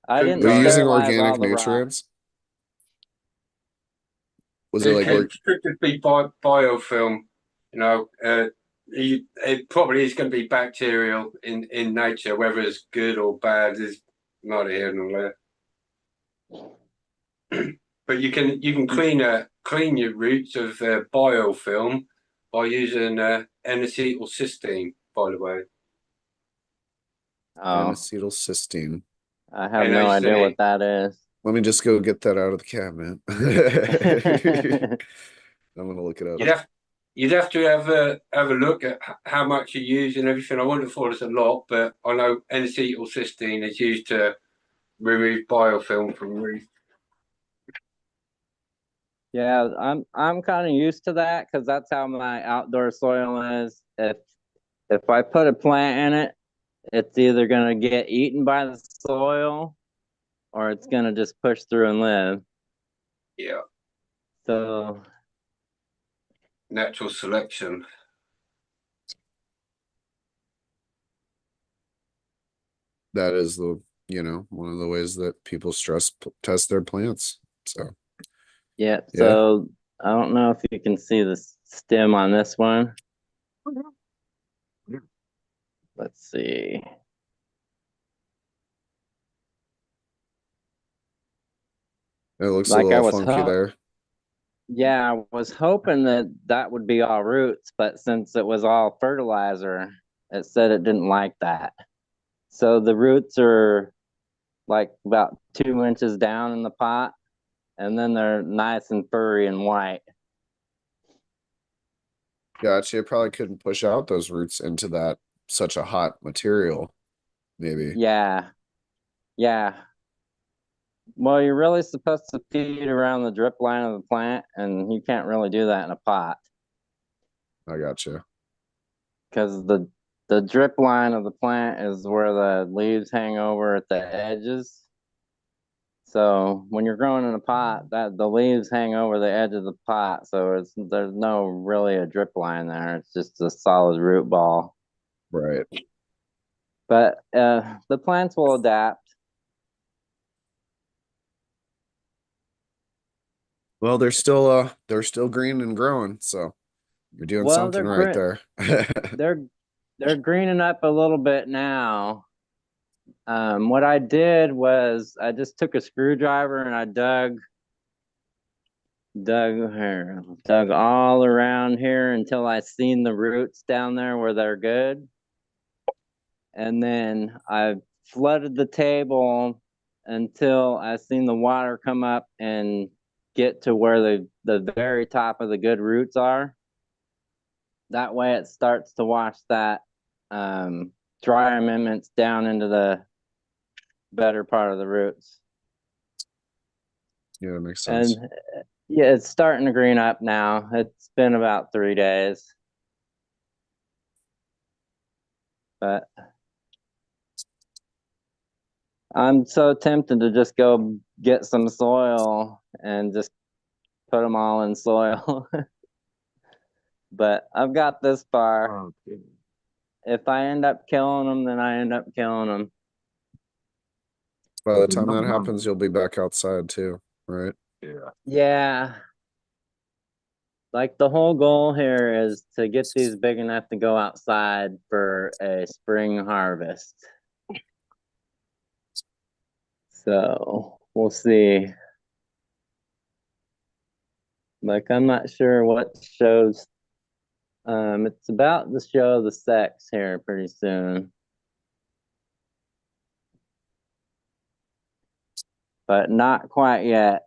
I Could didn't Were you using sterilize all organic the rot. nutrients? Was it like could just be biofilm. It probably is going to be bacterial in nature. Whether it's good or bad is neither here nor there. But you can clean your roots of biofilm by using N-acetylcysteine. By the way, Oh, N-acetylcysteine? I have no idea NaC. what that is. Let me just go get that out of the cabinet. I'm gonna look it up. You'd have to have a look at how much you use and everything. I wouldn't have thought it's a lot, but I know N-acetylcysteine is used to remove biofilm from roots. Yeah, I'm kind of used to that because that's how my outdoor soil is. If I put a plant in it, it's either gonna get eaten by the soil or it's gonna just push through and live. Yeah, So natural selection. That is one of the ways that people test their plants. So yeah, yeah, so I don't know if you can see the stem on this one. Let's see. it looks a Like I little was funky there. Yeah, I was hoping that that would be all roots, but since it was all fertilizer, it said it didn't like that. So the roots are like about 2 inches down in the pot, and then they're nice and furry and white. Gotcha. It probably couldn't push out those roots into that such a hot material, maybe. Yeah, yeah. Well, you're really supposed to feed around the drip line of the plant, and you can't really do that in a pot I gotcha. because the drip line of the plant is where the leaves hang over at the edges. So when you're growing in a pot, that the leaves hang over the edge of the pot, so there's no really a drip line there. It's just a solid root ball. Right. But the plants will adapt. Well, they're still green and growing, so you're doing Well, something right there. they're greening up a little bit now. What I did was I just took a screwdriver and I dug all around here until I seen the roots down there where they're good. And then I flooded the table until I seen the water come up and get to where the very top of the good roots are. That way it starts to wash that dry amendments down into the better part of the roots. Yeah, that makes sense. And yeah, it's starting to green up now. It's been about 3 days. But I'm so tempted to just go get some soil and just put them all in soil. But I've got this far. Okay. If I end up killing them, then I end up killing them. By the time that happens, you'll be back outside too, right? Yeah. Yeah. Like the whole goal here is to get these big enough to go outside for a spring harvest. So we'll see. Like I'm not sure what shows. It's about to show the sex here pretty soon. But not quite yet.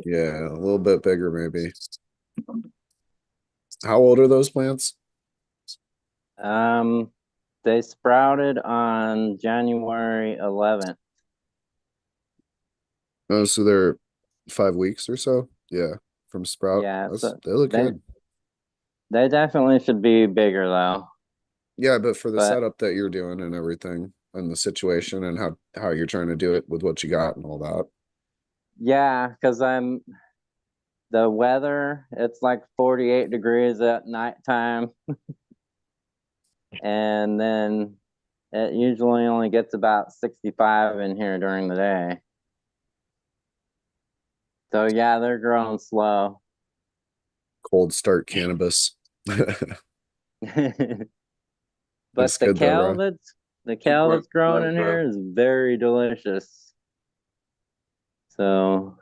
Yeah, a little bit bigger maybe. How old are those plants? They sprouted on January 11th. Oh, so they're 5 weeks or so? Yeah, from sprout. Yeah, so They look good. they definitely should be bigger though. Yeah, but for the But setup that you're doing and everything and the situation and how you're trying to do it with what you got and all that. yeah, because the weather, it's like 48 degrees at nighttime. And then it usually only gets about 65 in here during the day. So yeah, they're growing slow. Cold start cannabis. Looks But the good though, kale bro. that's growing in here is very delicious. So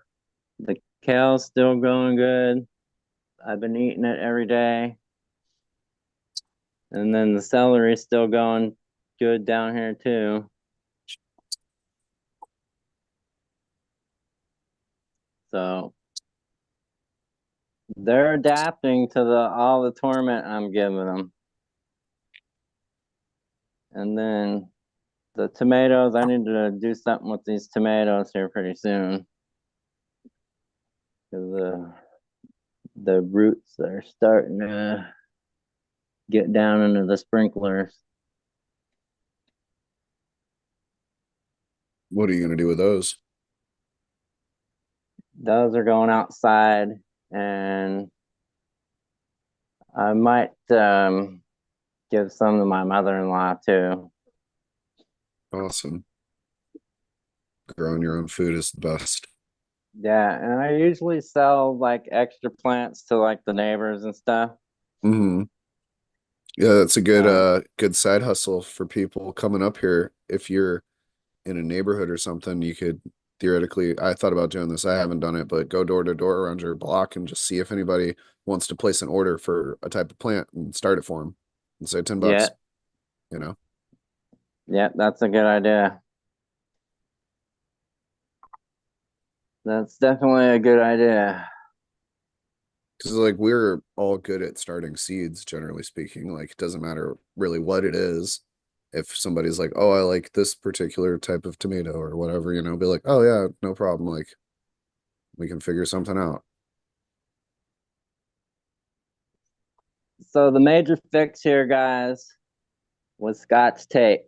the kale's still going good. I've been eating it every day. And then the celery's still going good down here too. So they're adapting to all the torment I'm giving them. And then the tomatoes, I need to do something with these tomatoes here pretty soon. Because the roots are starting to get down into the sprinklers. What are you gonna do with those? Those are going outside, and I might give some to my mother-in-law too. Awesome. Growing your own food is the best. Yeah, and I usually sell like extra plants to like the neighbors and stuff. Hmm. Yeah, that's a good Um, good side hustle for people coming up here. If you're in a neighborhood or something, you could theoretically, I thought about doing this. I haven't done it, but go door to door around your block and just see if anybody wants to place an order for a type of plant and start it for them and say $10, yeah, you know? yeah, that's a good idea. That's definitely a good idea. Because like we're all good at starting seeds, generally speaking. Like it doesn't matter really what it is. If somebody's like, "Oh, I like this particular type of tomato or whatever," be like, "Oh yeah, no problem. Like we can figure something out." So the major fix here, guys, was Scotch tape.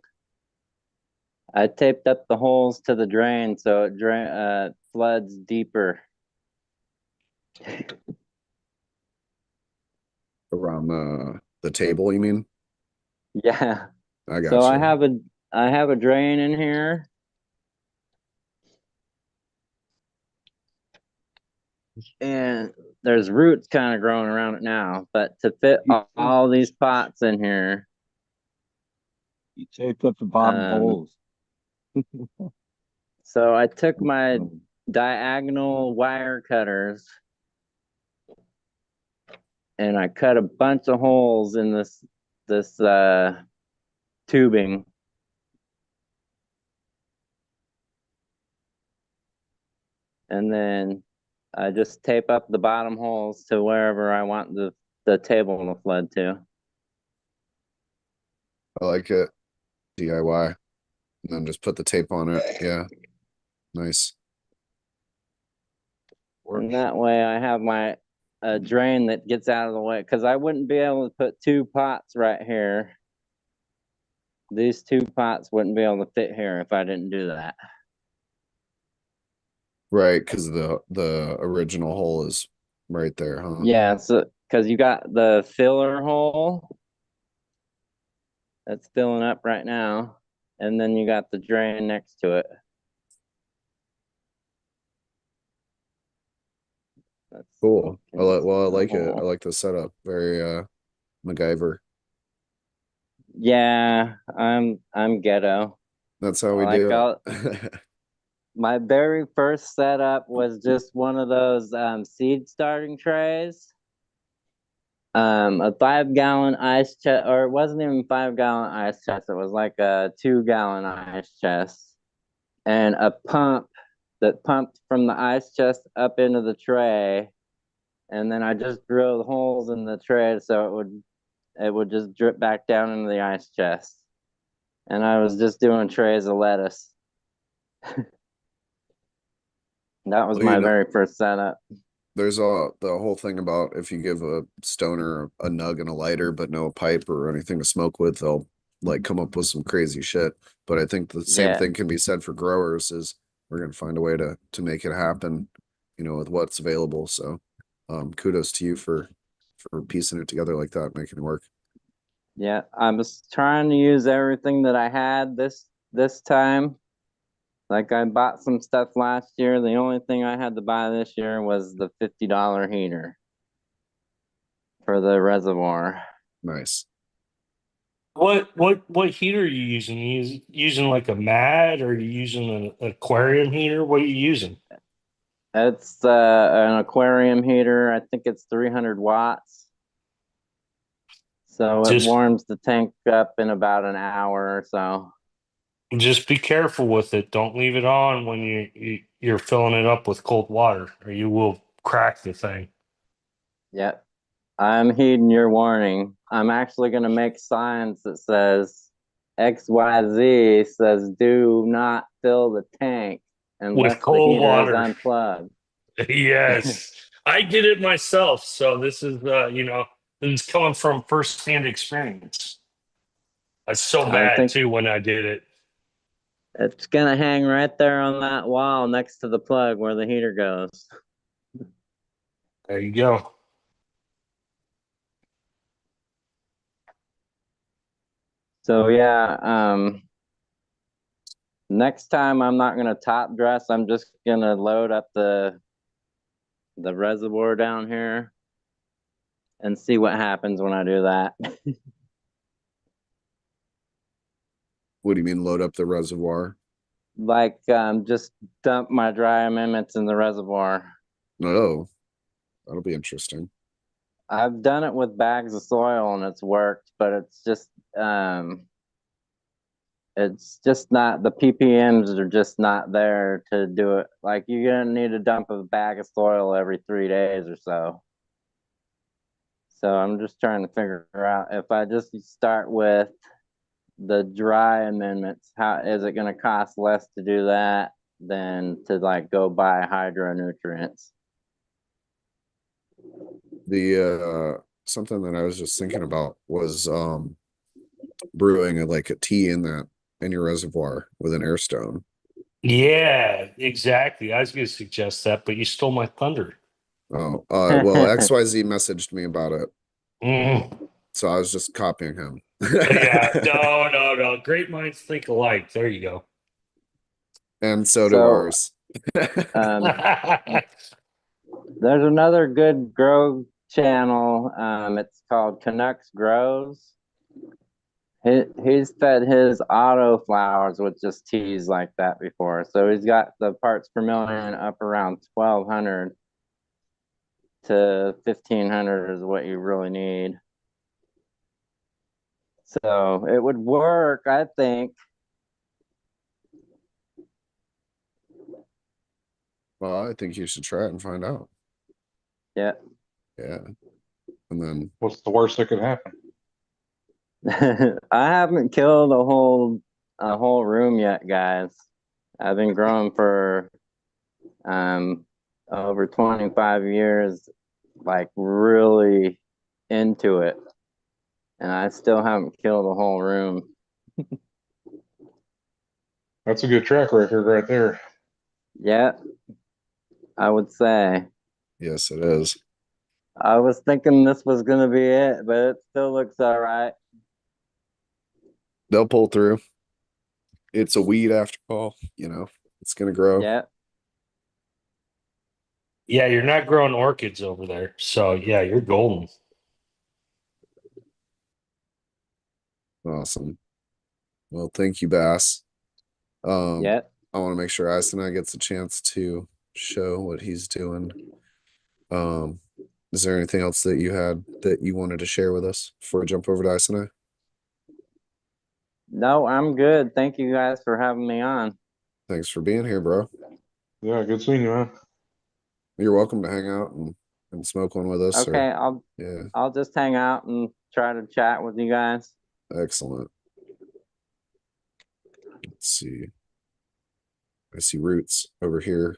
I taped up the holes to the drain so it floods deeper. Around the table, you mean? Yeah. I So got you. I have a drain in here. And there's roots kind of growing around it now, but to fit all these pots in here, You taped up the bottom holes. so I took my diagonal wire cutters and I cut a bunch of holes in this tubing. and then I just tape up the bottom holes to wherever I want the table to flood to. I like it. DIY. And then just put the tape on it. Yeah. Nice. And that way I have my drain that gets out of the way, because I wouldn't be able to put 2 pots right here. These 2 pots wouldn't be able to fit here if I didn't do that. Right, because the original hole is right there, huh? Yeah, so because you got the filler hole that's filling up right now, and then you got the drain next to it. That's Cool. Well, I like it. I hole. like the setup. Very MacGyver. Yeah, I'm ghetto. That's how we Like do I'll, it. my very first setup was just one of those seed starting trays. A 5-gallon ice chest, or it wasn't even 5-gallon ice chest. It was like a 2-gallon ice chest, and a pump that pumped from the ice chest up into the tray, and then I just drilled holes in the tray so it would just drip back down into the ice chest, and I was just doing trays of lettuce. That was Well, you my know, very first setup. there's the whole thing about if you give a stoner a nug and a lighter, but no pipe or anything to smoke with, they'll like come up with some crazy shit. But I think the same Yeah, thing can be said for growers is we're gonna find a way to make it happen, with what's available. So kudos to you for piecing it together like that, making it work. yeah. I was trying to use everything that I had this time. Like I bought some stuff last year. The only thing I had to buy this year was the $50 heater for the reservoir. Nice. What heater are you using? You using like a mat, or are you using an aquarium heater? What are you using? It's an aquarium heater. I think it's 300 watts. So it Just warms the tank up in about an hour or so. just be careful with it. Don't leave it on when you're filling it up with cold water, or you will crack the thing. Yep. I'm heeding your warning. I'm actually going to make signs that says XYZ says do not fill the tank With unless the cold heater is water. unplugged. Yes. I did it myself, so this is this is coming from firsthand experience. I was so I mad think too when I did it. it's going to hang right there on that wall next to the plug where the heater goes. There you go. So yeah, next time I'm not going to top dress. I'm just going to load up the reservoir down here and see what happens when I do that. What do you mean load up the reservoir? Like just dump my dry amendments in the reservoir. No, that'll be interesting. I've done it with bags of soil and it's worked, but it's just not, the ppms are just not there to do it. Like you're gonna need to dump a bag of soil every 3 days or so. So I'm just trying to figure out if I just start with the dry amendments, how is it going to cost less to do that than to like go buy hydro nutrients? The something that I was just thinking about was brewing like a tea in your reservoir with an air stone. Yeah, exactly. I was going to suggest that, but you stole my thunder. Oh, well, XYZ messaged me about it, Mm. so I was just copying him. Yeah, no. Great minds think alike. There you go. And so do So ours. um, there's another good grow channel. It's called Canucks Grows. He's fed his auto flowers with just teas like that before. So he's got the parts per million up around 1,200 to 1,500 is what you really need. So it would work, I think. Well, I think you should try it and find out. Yeah. Yeah. And then What's the worst that could happen? I haven't killed a whole room yet, guys. I've been growing for over 25 years, like really into it. And I still haven't killed a whole room. That's a good track record right there. Yeah, I would say. yes, it is. I was thinking this was gonna be it, but it still looks all right. They'll pull through. It's a weed after all, it's gonna grow. Yeah. Yeah, you're not growing orchids over there. So yeah, you're golden. Awesome. Well, thank you, Bass. Yeah. I want to make sure Isana gets a chance to show what he's doing. Is there anything else that you had that you wanted to share with us before we jump over to Isana? No, I'm good. Thank you guys for having me on. Thanks for being here, bro. Yeah, good seeing you, man. You're welcome to hang out and smoke one with us. Okay, Yeah, I'll just hang out and try to chat with you guys. excellent. Let's see. I see roots over here.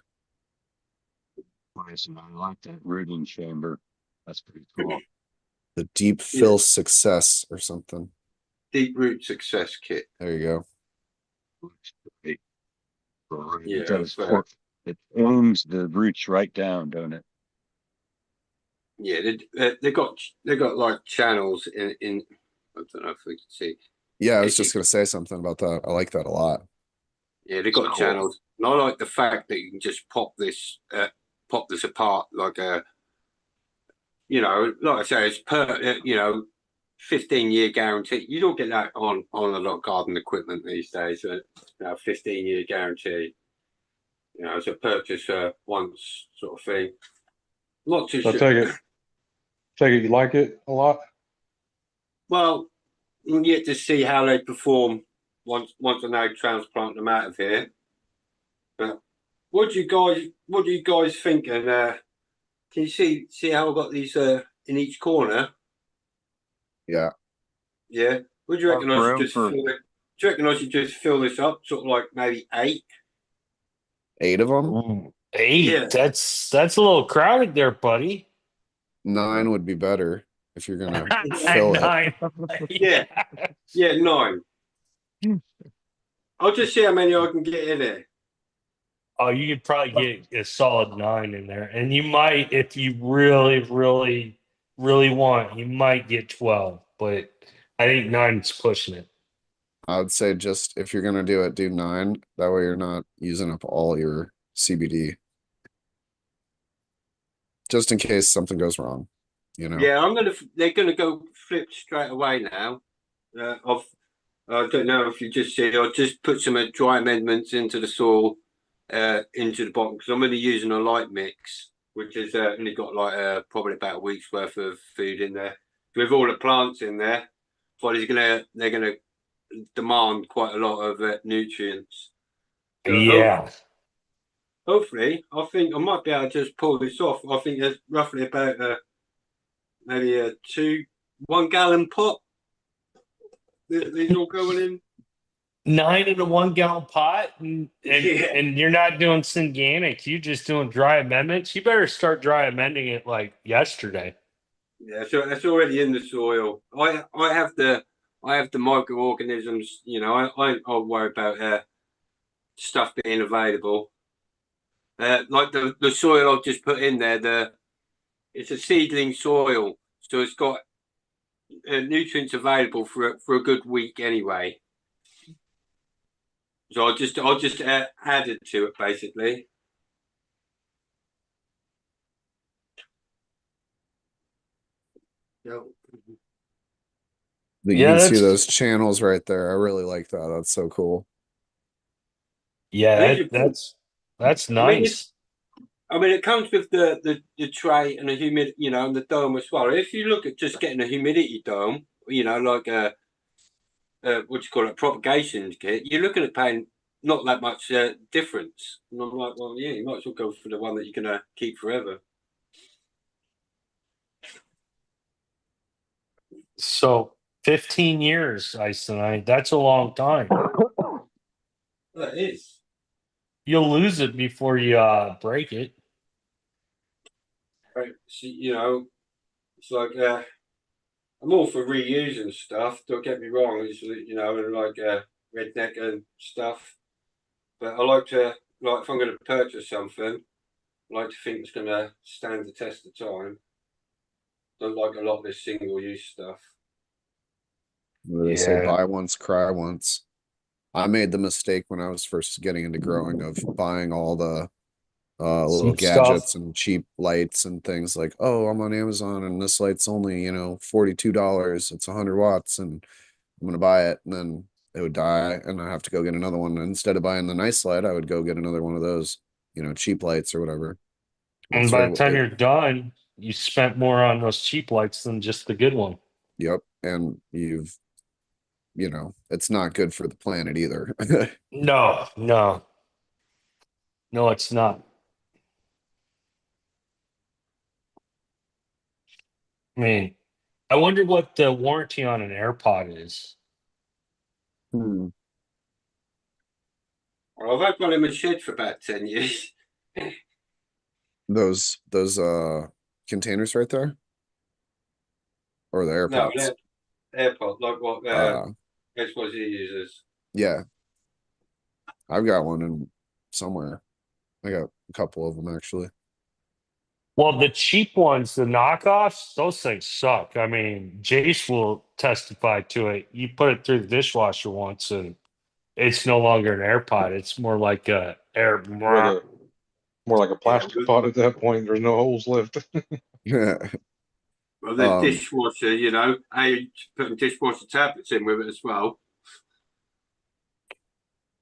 Nice, and I like that rooting chamber. That's pretty cool. The deep fill success or something. Deep root success kit. There you go. Looks great. Yeah, It does so- work. It owns the roots right down, don't it? Yeah, they got like channels in. I don't know if we can see. Yeah, I was just gonna say something about that. I like that a lot. Yeah, they got Cool. channels. And I like the fact that you can just pop this apart like a, like I say, it's 15-year guarantee. You don't get that on a lot of garden equipment these days. 15-year guarantee. It's a purchase once sort of thing. Not too I sure. take it you like it a lot. Well, you get to see how they perform once I now transplant them out of here. But what do you guys think? And can you see how I've got these in each corner? Yeah. Yeah. What do you reckon? I should Room just for- fill it? Do you reckon I should just fill this up, sort of like maybe 8? 8 of them. Ooh, 8. Yeah. That's a little crowded there, buddy. 9 would be better if you're gonna fill it. 9. Yeah. Yeah, 9. I'll just see how many I can get in there. Oh, you could probably get a solid 9 in there. And you might, if you really, really, really want, you might get 12. But I think 9's pushing it. I would say just if you're gonna do it, do 9. That way you're not using up all your CBD. Just in case something goes wrong, Yeah, they're gonna go flip straight away now. I don't know if you just see. I'll just put some dry amendments into the soil, into the bottom because I'm only using a light mix, which has only got like probably about a week's worth of food in there. With all the plants in there, but they're gonna demand quite a lot of nutrients. So Yeah. hopefully, I think I might be able to just pull this off. I think there's roughly about maybe a 1 gallon pot. These all going in. 9 in a 1 gallon pot, and Yeah. and you're not doing synganic. You're just doing dry amendments. You better start dry amending it like yesterday. Yeah, so it's already in the soil. I have the microorganisms. I'll worry about stuff being available. Like the soil I've just put in there. It's a seedling soil, so it's got nutrients available for a good week anyway. So I'll just add it to it basically. Yeah. But you Yeah, can see that's- those channels right there. I really like that. That's so cool. Yeah, that's nice. I mean, it comes with the tray and the humidity, and the dome as well. If you look at just getting a humidity dome, like what you call it, propagation kit, you're looking at paying not that much difference. And I'm like, well, yeah, you might as well go for the one that you're gonna keep forever. So 15 years, Isolite. That's a long time. That is. You'll lose it before you break it. Right. So, you know, it's like I'm all for reusing stuff. Don't get me wrong. It's, you know, and like redneck and stuff. But I like to, like, if I'm going to purchase something, I like to think it's going to stand the test of time. Don't like a lot of this single-use stuff. Where they say Yeah. buy once, cry once. I made the mistake when I was first getting into growing of buying all the little Cheap stuff. gadgets and cheap lights and things like, oh, I'm on Amazon and this light's only, $42. It's 100 watts and I'm gonna buy it. And then it would die and I have to go get another one. And instead of buying the nice light, I would go get another one of those, cheap lights or whatever. And That's by right. the time you're done, you spent more on those cheap lights than just the good one. Yep. And it's not good for the planet either. No, no, no, it's not. I mean, I wonder what the warranty on an AirPod is. Hmm. Well, I've had one in my shed for about 10 years. Those containers right there? Or the No, AirPods? AirPod, like what Uh XYZ uses. yeah. I've got one in somewhere. I got a couple of them actually. Well, the cheap ones, the knockoffs, those things suck. I mean, Jace will testify to it. You put it through the dishwasher once and it's no longer an AirPod. It's more like a air. More like a Yeah, plastic pot at that point. There's no holes left. Yeah. well, the dishwasher, you know, I putting dishwasher tablets in with it as well.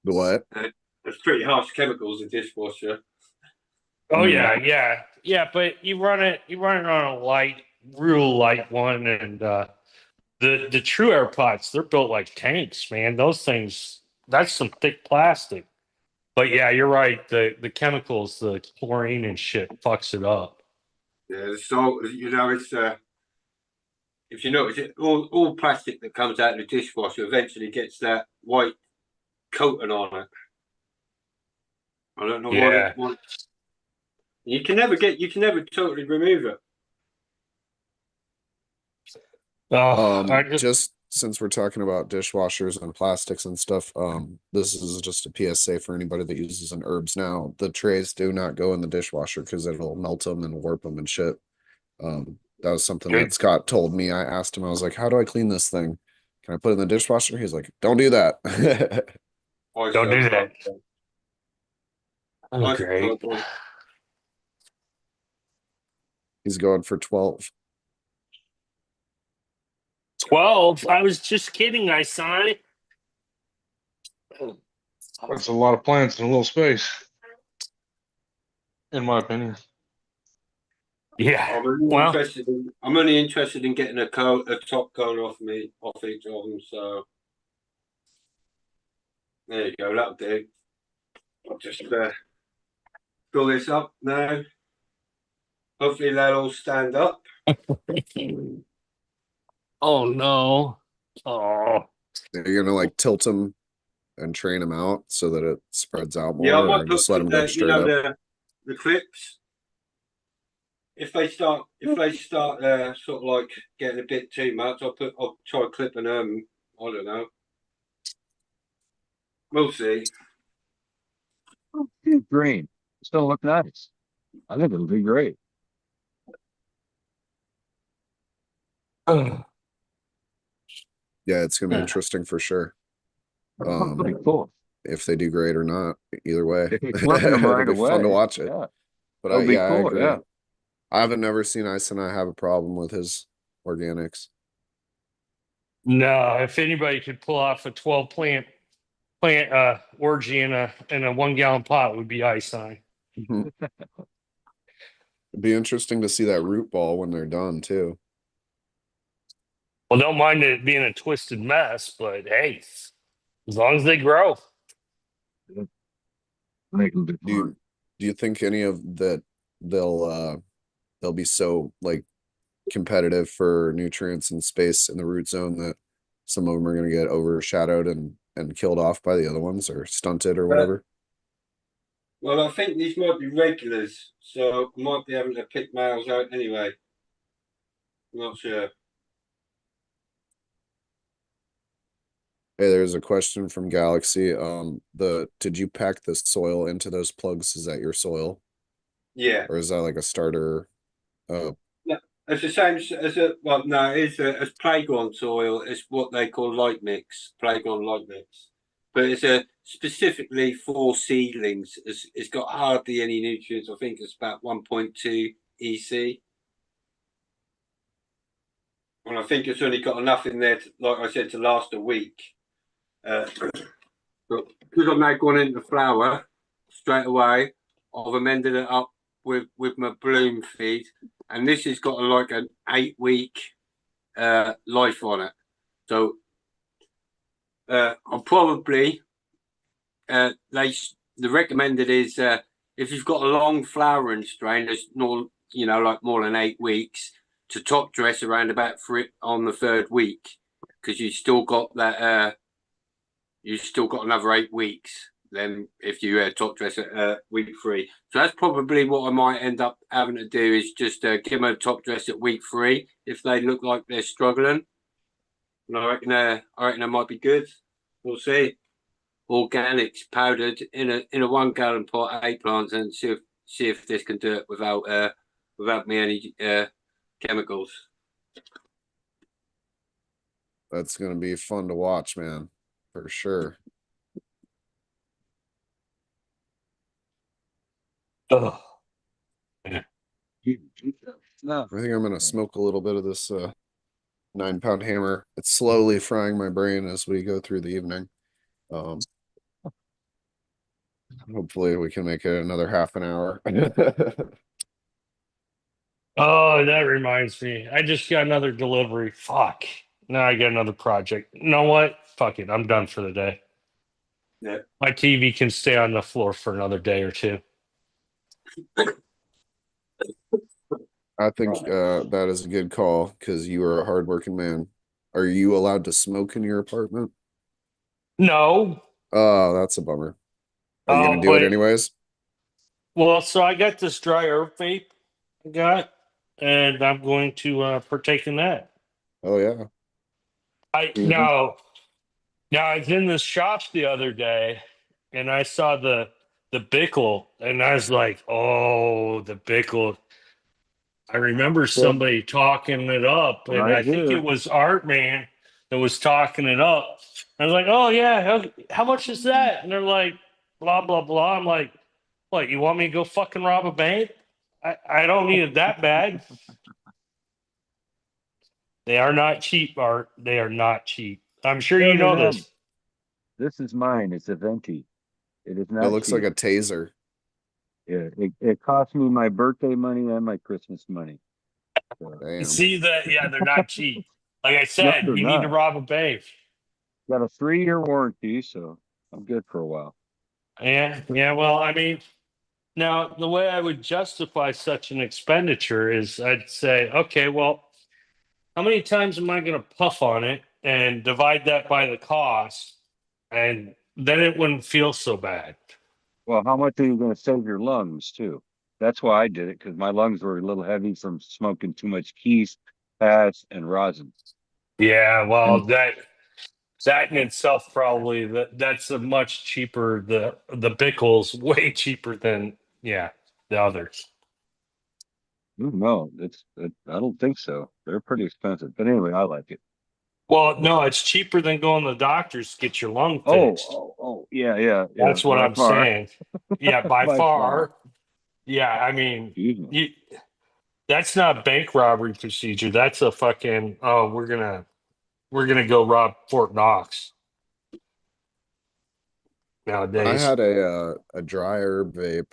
The what? There's pretty harsh chemicals in dishwasher. Oh Mm. yeah. But you run it on a real light one, and the true AirPods, they're built like tanks, man. Those things, that's some thick plastic. But yeah, you're right. The chemicals, the chlorine and shit, fucks it up. Yeah, so you know, it's if you notice it, all plastic that comes out of the dishwasher eventually gets that white coating on it. I don't know what Yeah. it. What, you can never totally remove it. Oh, I just Just since we're talking about dishwashers and plastics and stuff, this is just a PSA for anybody that uses an herbs now. The trays do not go in the dishwasher because it'll melt them and warp them and shit. That was something that good. Scott told me. I asked him, I was like, how do I clean this thing? Can I put it in the dishwasher? He's like, don't do that. Don't do that. Oh, great. He's going for 12. 12. I was just kidding. I saw it. That's a lot of plants in a little space, in my opinion. Yeah. I'm only interested in getting a top coat off each of them. So there you go. That'll do. I'll just fill this up now. Hopefully they'll all stand up. Oh no. Oh. You're gonna like tilt them and train them out so that it spreads out Yeah, I more, or might put just let them go straight up. the clips. If they start sort of like getting a bit too much, I'll try clipping them. I don't know. We'll see. Green. It's gonna look nice. I think it'll be great. Yeah, it's gonna be interesting for sure. It'll be cool. If they do great or not, either way, If you're flipping them it'll right be fun to away, watch it. yeah, But it'll be I cool. agree. Yeah. I haven't never seen Ice and I have a problem with his organics. No, if anybody could pull off a 12 plant orgy in a 1 gallon pot, it would be Einstein. It'd be interesting to see that root ball when they're done too. Well, don't mind it being a twisted mess, but hey, as long as they grow. Make them Do you do you think any of that they'll be so like competitive for nutrients and space in the root zone that some of them are going to get overshadowed and killed off by the other ones or stunted or whatever? Well, I think these might be regulars, so I might be having to pick males out anyway. I'm not sure. Hey, there's a question from Galaxy. Did you pack the soil into those plugs? Is that your soil? Yeah. Or is that like a starter? No, it's the same as a well, no, it's playground soil. It's what they call light mix, playground light mix. But it's a specifically for seedlings. It's got hardly any nutrients. I think it's about 1.2 EC. And I think it's only got enough in there, like I said, to last a week. But because I've now gone into flower straight away, I've amended it up with my bloom feed, and this has got like an 8-week life on it. So I'll probably the recommended is if you've got a long flowering strain that's not like more than 8 weeks, to top dress around about on the 3rd week, because you've still got another 8 weeks. Then if you top dress at week 3, so that's probably what I might end up having to do is just give them a top dress at week 3 if they look like they're struggling. And I reckon that might be good. We'll see. Organics powdered in a 1 gallon pot, 8 plants, and see if this can do it without me any chemicals. That's gonna be fun to watch, man, for sure. Oh, No. I think I'm gonna smoke a little bit of this 9-pound hammer. It's slowly frying my brain as we go through the evening. Hopefully we can make it another half an hour. oh, that reminds me. I just got another delivery. Fuck. Now I get another project. You know what? Fuck it. I'm done for the day. Yeah. My TV can stay on the floor for another day or two. I think that is a good call because you are a hardworking man. Are you allowed to smoke in your apartment? No. Oh, that's a bummer. Are you gonna do it But anyways? well, so I got this dry herb vape I got, and I'm going to partake in that. Oh yeah. I now I was in this shop the other day, and I saw the Bickle, and I was like, "Oh, the Bickle." I remember somebody talking it up, and I Right think it here. was Art Man that was talking it up. I was like, "Oh yeah, how much is that?" And they're like, "Blah blah blah." I'm like, "What? You want me to go fucking rob a bank? I don't need it that bad." They are not cheap, Art. They are not cheap. I'm sure No, you they're know not. this. This is mine. It's a venti. It is It not looks like cheap. a taser. Yeah, it cost me my birthday money and my Christmas money. So, Damn. See that? Yeah, they're not cheap. Like I no, said, they're you need to not. rob a bank. Got a 3-year warranty, so I'm good for a while. Yeah, yeah. Well, I mean, now the way I would justify such an expenditure is I'd say, okay, well, how many times am I going to puff on it and divide that by the cost, and then it wouldn't feel so bad. Well, how much are you going to save your lungs too? That's why I did it because my lungs were a little heavy from smoking too much keys, pads, and rosin. Yeah, And well, that in itself probably that's a much cheaper. The Bickle's way cheaper than the others. no, I don't think so. They're pretty expensive, but anyway, I like it. Well, no, it's cheaper than going to the doctors to get your lung Oh, fixed. oh, oh, yeah, yeah, yeah. That's what By I'm far, saying. Yeah, by by far. far. Yeah, I mean, Excuse me. that's not a bank robbery procedure. That's a fucking we're gonna go rob Fort Knox I nowadays. had a dry herb vape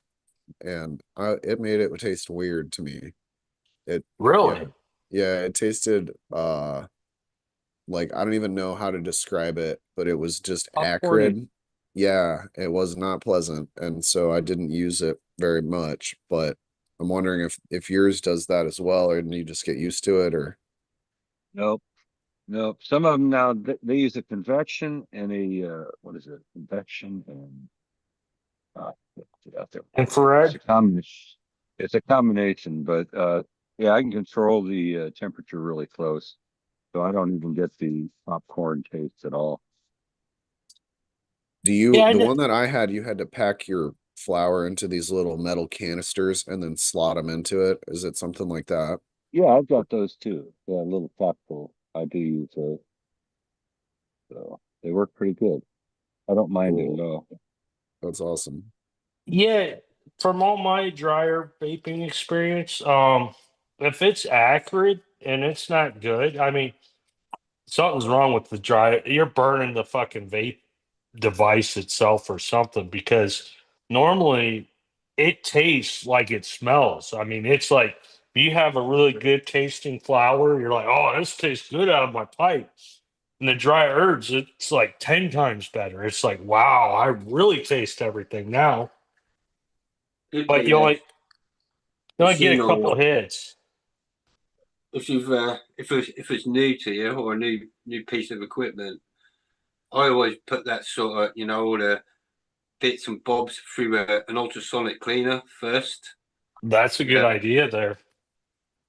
and it made it taste weird to me. It yeah. Really? Yeah, it tasted like I don't even know how to describe it, but it was just Popcorny. acrid. Yeah, it was not pleasant, and so I didn't use it very much, but I'm wondering if yours does that as well, or you just get used to it, or Nope. Nope. Some of them now they use a convection and a what is it? Convection and what's it out there? It's Infrared. a combination. It's a combination, but yeah, I can control the temperature really close, so I don't even get the popcorn taste at all. Yeah, the one that I had, you had to pack your flour into these little metal canisters and then slot them into it. Is it something like that? Yeah, I've got those too. Yeah, a little popcorn. I do use those, so they work pretty good. I don't mind it Cool. at all. That's awesome. yeah. From all my dryer vaping experience, if it's accurate and it's not good, I mean, something's wrong with the dryer. You're burning the fucking vape device itself or something because normally it tastes like it smells. I mean, it's like if you have a really good tasting flower, you're like, oh, this tastes good out of my pipe. And the dry herbs, it's like 10 times better. It's like, wow, I really taste everything now. Could But be a you only get machine a couple oil. hits. If you've if it's new to you or a new piece of equipment, I always put that sort of all the bits and bobs through an ultrasonic cleaner first. That's a good idea there.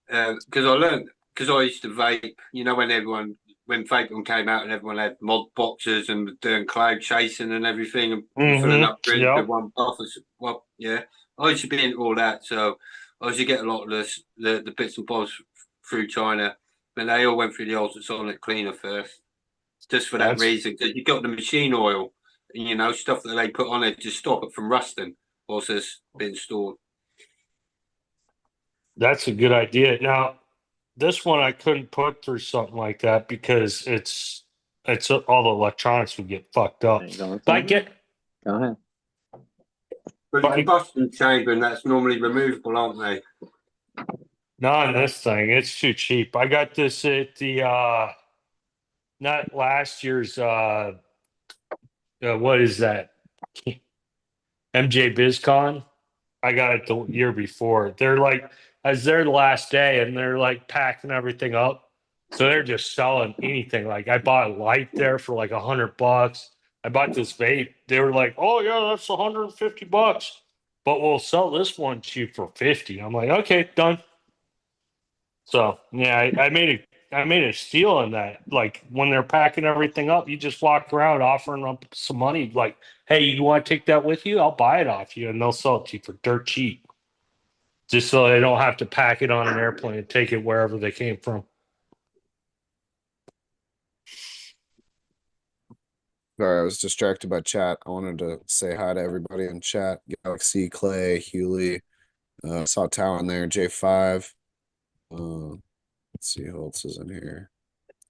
Because I learned because I used to vape. When vaping came out and everyone had mod boxes and was doing cloud chasing and everything and filling up rooms with Yep. one puff. Well, yeah, I used to be into all that, so I used to get a lot of the bits and bobs through China, and they all went through the ultrasonic cleaner first, just for that That's reason. Because you got the machine oil, stuff that they put on it to stop it from rusting whilst it's being stored. that's a good idea. Now, this one I couldn't put through something like that because it's all the electronics would get fucked up. Ain't going But I somewhere. get, Go ahead. But the but I, combustion chamber, and that's normally removable, aren't they? not on this thing. It's too cheap. I got this at the not last year's what is that? MJ BizCon. I got it the year before. They're like, I was there the last day and they're like packing everything up. So they're just selling anything. Like I bought a light there for like $100. I bought this vape. They were like, oh yeah, that's $150. But we'll sell this one cheap for 50. I'm like, okay, done. So yeah, I made a steal on that. Like when they're packing everything up, you just walk around offering up some money, like, hey, you want to take that with you? I'll buy it off you, and they'll sell it to you for dirt cheap, just so they don't have to pack it on an airplane and take it wherever they came from. Sorry, I was distracted by chat. I wanted to say hi to everybody in chat. Galaxy, Clay, Hewley, saw Tao in there, J5. Let's see who else is in here.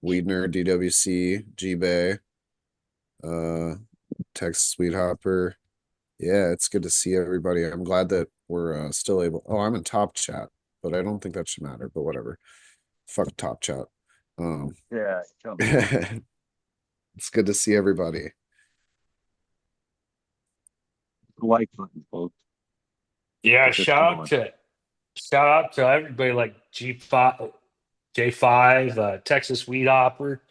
Weedner, DWC, G-Bay, Texas Sweet Hopper. Yeah, it's good to see everybody. I'm glad that we're still able. Oh, I'm in top chat, but I don't think that should matter, but whatever. Fuck top chat. Yeah, It's good to see everybody. like button, folks. Yeah, Get this going. shout out to everybody like G5, J5, Texas Weed Hopper.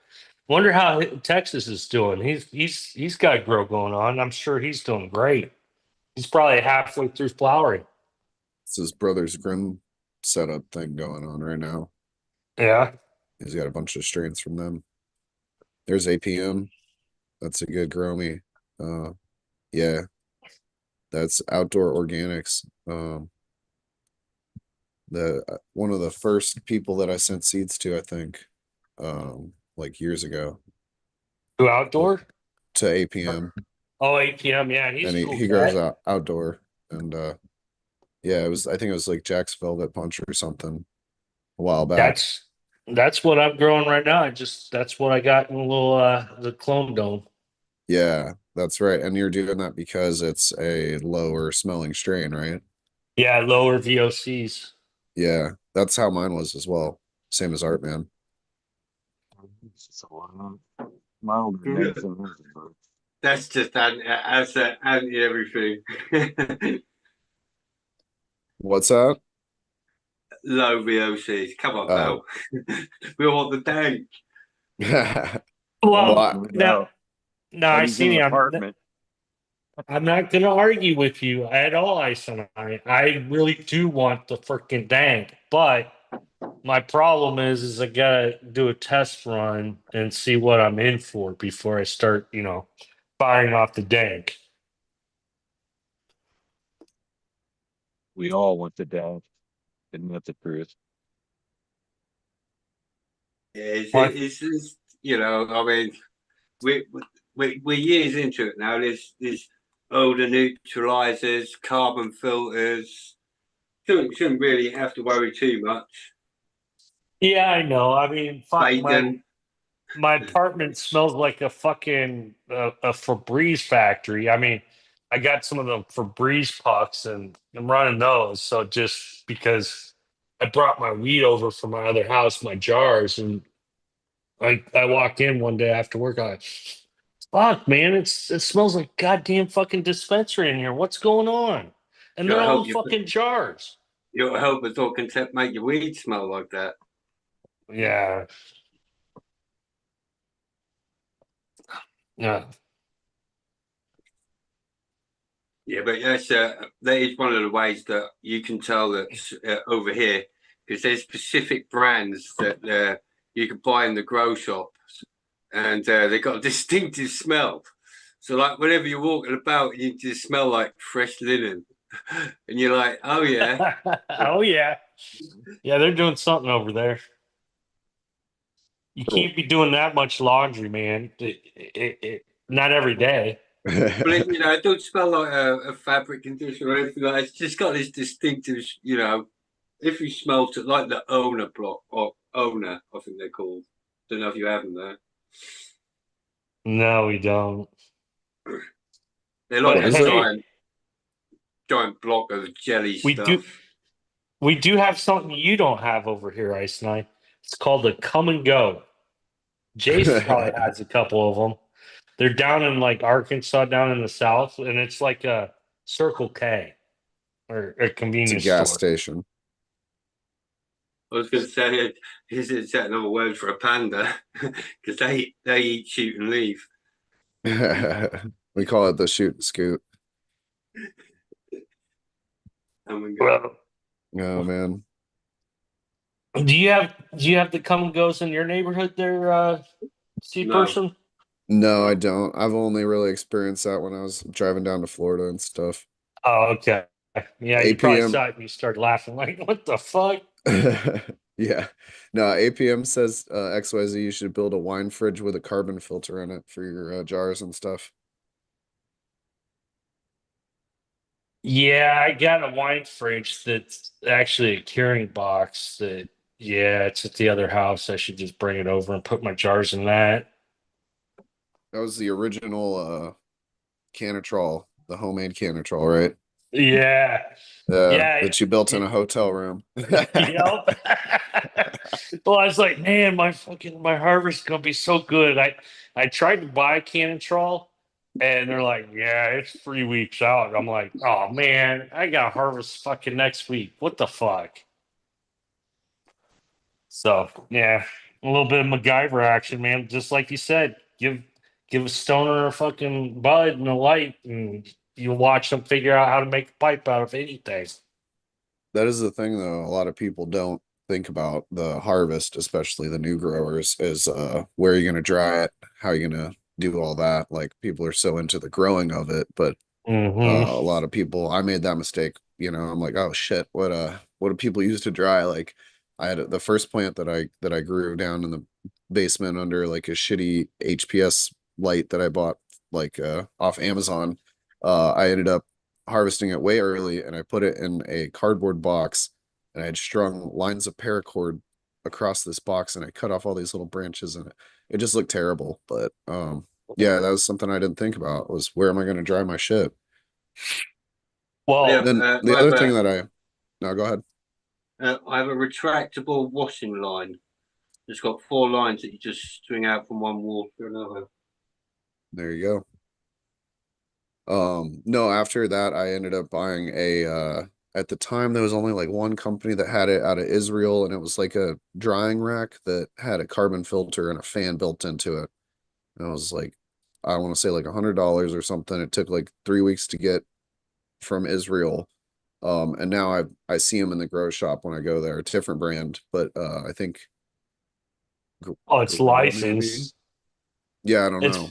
Wonder how Texas is doing. He's got a grow going on. I'm sure he's doing great. He's probably halfway through flowering. It's his brother's Grim setup thing going on right now. Yeah. He's got a bunch of strains from them. There's APM. That's a good grow me. Yeah, that's outdoor organics. The one of the first people that I sent seeds to, I think, like years ago. Who outdoor? To APM. Oh, ATM. Yeah, he's And a cool he guy. grows outdoor. And yeah, I think it was like Jack's Velvet Punch or something a while back. That's what I'm growing right now. That's what I got in a little the clone dome. Yeah, that's right. And you're doing that because it's a lower smelling strain, right? Yeah, lower VOCs. Yeah, that's how mine was as well. Same as Art Man. Mild That that's just anti everything. What's that? Low VOCs. Come on, Oh. pal. We want the tank. Well, Well, No now, doubt. no, But I he's in see. an apartment. I'm not going to argue with you at all, Ice and I really do want the freaking tank, but my problem is I gotta do a test run and see what I'm in for before I start, firing off the dank. We all want the dash. Isn't that the truth? Yeah, My I mean, we're years into it now. There's odor neutralizers, carbon filters. Shouldn't really have to worry too much. Yeah, I know. I mean, fuck Bacon. my apartment smells like a fucking a Febreze factory. I mean, I got some of the Febreze pucks and I'm running those. So just because I brought my weed over from my other house, my jars, and I walk in one day after work. Fuck, man, it smells like goddamn fucking dispensary in here. What's going on? And they're You'll all help in you. fucking jars. You'll help us all concept make your weed smell like that. Yeah, yeah. Yeah, but that is one of the ways that you can tell that's over here because there's specific brands that you can buy in the grow shops, and they got a distinctive smell. So, like, whenever you're walking about, you just smell like fresh linen, and you're like, "Oh yeah, Oh yeah, yeah. They're doing something over there. You can't be doing that much laundry, man. Not every day. but it don't smell like a fabric conditioner or anything like that. It's just got this distinctive, if you smelt it like the owner block or owner, I think they're called. Don't know if you have them there. No, we don't. They're like But What a is it? hey, giant block of jelly we do stuff. we do have something you don't have over here, Ice Nine. It's called the Come and Go. Jace probably has a couple of them. They're down in like Arkansas, down in the south, and it's like a Circle K or a It's a convenience gas store. station. I was going to say, is that another word for a panda? Because they eat, shoot, and leave. We call it the shoot and scoot. And we go, Well, Oh man. do you have the come and goes in your neighborhood there, Seed no. Person? No, I don't. I've only really experienced that when I was driving down to Florida and stuff. Oh, okay. Yeah, you probably APM. saw it and you started laughing like, what the fuck? Yeah. No, APM says XYZ you should build a wine fridge with a carbon filter in it for your jars and stuff. Yeah, I got a wine fridge that's actually a curing box that, yeah, it's at the other house. I should just bring it over and put my jars in that. That was the original Canatrol, the homemade Canatrol, right? Yeah. Yeah. That you built in a hotel room. Yep. Well, I was like, man, my harvest is gonna be so good. I tried to buy Canatrol and they're like, yeah, it's 3 weeks out. I'm like, oh man, I got harvest fucking next week. What the fuck? So yeah, a little bit of MacGyver action, man. Just like you said, give a stoner a fucking bud and a light, and you watch them figure out how to make a pipe out of anything. That is the thing, though. A lot of people don't think about the harvest, especially the new growers, is where you're gonna dry it, how you're gonna do all that. Like people are so into the growing of it, but Hmm. a lot of people, I made that mistake. I'm like, oh shit, what do people use to dry? Like I had the first plant that I grew down in the basement under like a shitty HPS light that I bought like off Amazon. I ended up harvesting it way early and I put it in a cardboard box and I had strung lines of paracord across this box and I cut off all these little branches and it just looked terrible. But yeah, that was something I didn't think about was where am I going to dry my shit? Yeah, Well, Then the other thing that no, go ahead. I have a retractable washing line. It's got four lines that you just string out from one wall to another. There you go. No, after that I ended up buying at the time there was only like one company that had it out of Israel, and it was like a drying rack that had a carbon filter and a fan built into it. And I was like, I want to say like $100 or something. It took like 3 weeks to get from Israel. And now I see them in the grow shop when I go there. It's a different brand, but I think Oh, it's Gorilla maybe. licensed. Yeah, I don't know.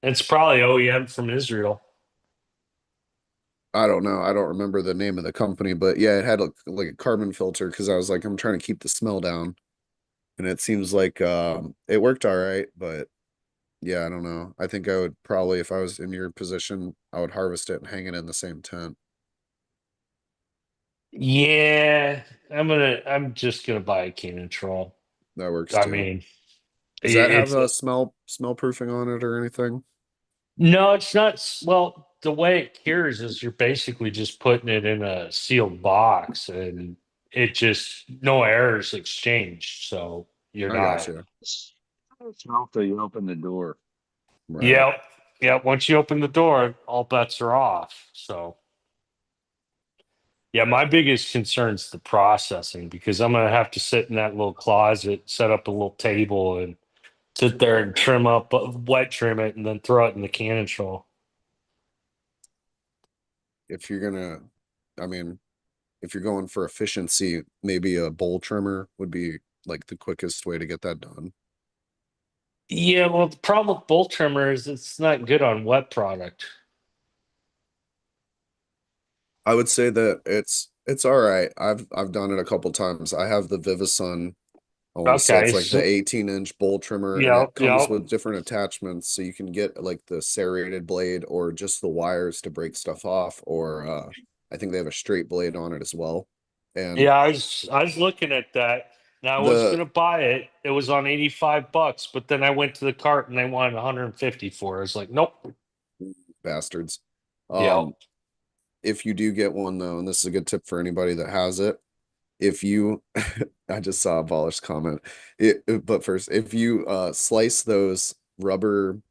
It's probably OEM from Israel. I don't know. I don't remember the name of the company, but yeah, it had like a carbon filter because I was like, I'm trying to keep the smell down. And it seems like it worked all right, but yeah, I don't know. I think I would probably, if I was in your position, I would harvest it and hang it in the same tent. Yeah, I'm just gonna buy a cannon troll. That works I too. mean, Does that have it's a smell proofing on it or anything? no, it's not. Well, the way it cures is you're basically just putting it in a sealed box, and it just no air is exchanged, so you're I not. gotcha. Smell till you open the door. Right. Yep, yep. Once you open the door, all bets are off. So yeah, my biggest concern is the processing because I'm gonna have to sit in that little closet, set up a little table, and sit there and trim up, wet trim it, and then throw it in the cannon troll. If you're gonna, I mean, if you're going for efficiency, maybe a bowl trimmer would be like the quickest way to get that done. Yeah, well, the problem with bolt trimmer is it's not good on wet product. I would say that it's all right. I've done it a couple times. I have the Vivasun. I want to say Okay, it's like the so 18-inch bowl trimmer, and yeah, it comes yeah, with different attachments, so you can get like the serrated blade or just the wires to break stuff off, or I think they have a straight blade on it as well. And yeah. I was looking at that. Now I was the gonna buy it. It was on $85, but then I went to the cart and they wanted 150 for it. I was like, nope. bastards. Yeah, Um, if you do get one though, and this is a good tip for anybody that has it, if you I just saw a Abolish comment. But first, if you slice those rubber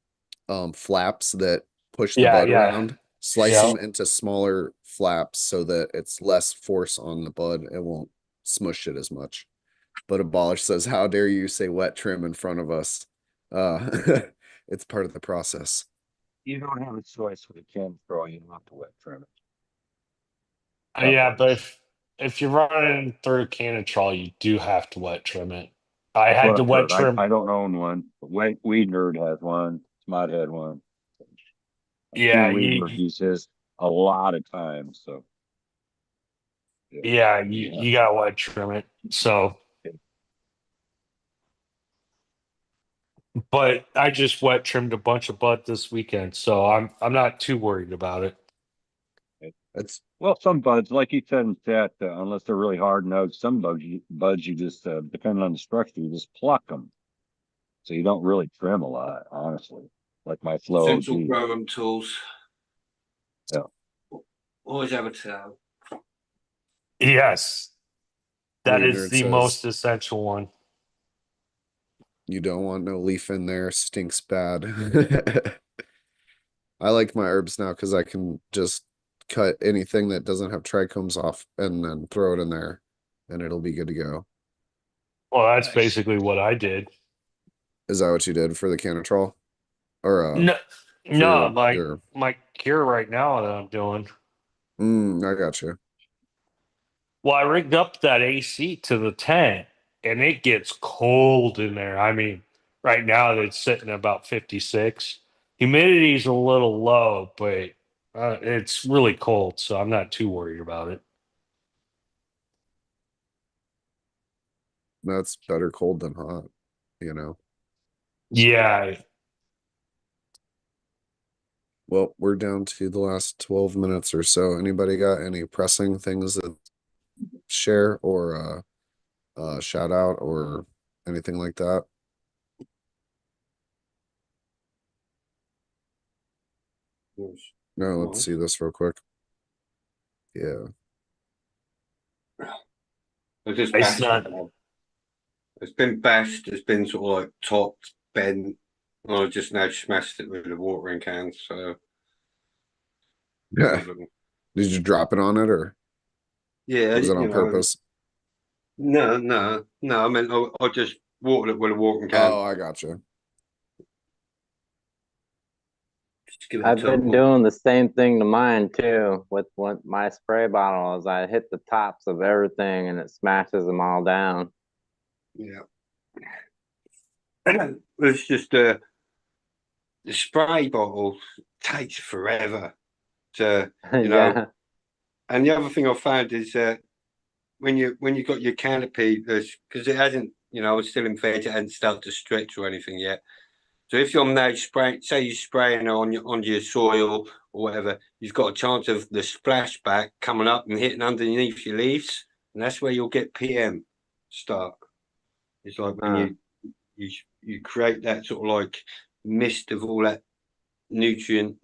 flaps that push the yeah, bud yeah, around, slice yeah. them into smaller flaps so that it's less force on the bud. It won't smush it as much. But Abolish says, "How dare you say wet trim in front of us?" Uh, it's part of the process. You don't have a choice with a can throw. You don't have to wet trim it. That Yeah, but works. if you're running through cannon troll, you do have to wet trim it. I That's what had to I've wet heard. I, trim. I don't own one. But Weed Nerd has one. Smod had one. I've Yeah, seen Weed Nerd use his a lot of times. So yeah. yeah, Yeah. you gotta wet trim it. So, but I just wet trimmed a bunch of bud this weekend, so I'm not too worried about it. It's Well, some buds, like you said in chat, unless they're really hard nosed, some buds you just, depending on the structure, you just pluck them. So you don't really trim a lot, honestly. Like my Flow Essential OG. growing tools. Yeah. Always have a towel. Yes, that Weed is Nerd the says most essential one. you don't want no leaf in there, stinks bad. I like my herbs now because I can just cut anything that doesn't have trichomes off and then throw it in there, and it'll be good to go. Well, that's Nice. basically what I did. Is that what you did for the canitrol? Or No, no, for my your my cure right now that I'm doing. I got you. Well, I rigged up that AC to the tent, and it gets cold in there. I mean, right now it's sitting at about 56. Humidity's a little low, but it's really cold, so I'm not too worried about it. That's better cold than hot, you know. Yeah, Well, we're down to the last 12 minutes or so. Anybody got any pressing things that share or shout out or anything like that? No, let's see this real quick. Yeah. I just it's bashed it. not. It's been bashed. It's been sort of like topped, bent. And I just now smashed it with the watering can. So Did you drop it on it, or Yeah, was it you on know, purpose? no. I mean, I just watered it with a watering can. Oh, I gotcha. Just give it a I've been total. doing the same thing to mine too with what my spray bottles. I hit the tops of everything and it smashes them all down. Yeah. It's just the spray bottle takes forever to, you know. Yeah. And the other thing I found is when you got your canopy, because it hasn't, you know, it's still in veg, it hasn't started to stretch or anything yet. So if you're now spraying, say you're spraying on your soil or whatever, you've got a chance of the splashback coming up and hitting underneath your leaves, and that's where you'll get PM start. It's like when Huh. you create that sort of like mist of all that nutrient,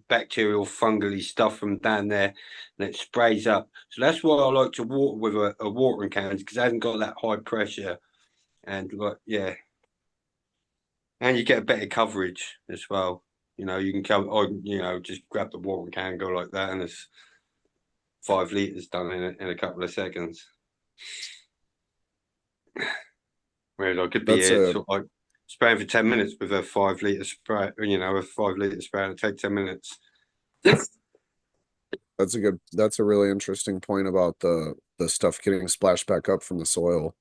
bacterial, fungally stuff from down there, and it sprays up. So that's why I like to water with a watering can, because it hasn't got that high pressure, and like yeah, and you get a better coverage as well. You know, you can come on, you know, just grab the watering can, go like that, and it's 5 liters done in a couple of seconds. Whereas I could be That's here a sort of like spraying for 10 minutes with a 5 liter spray, you know, a 5 liter spray, and it take 10 minutes. that's a really interesting point about the stuff getting splashed back up from the soil.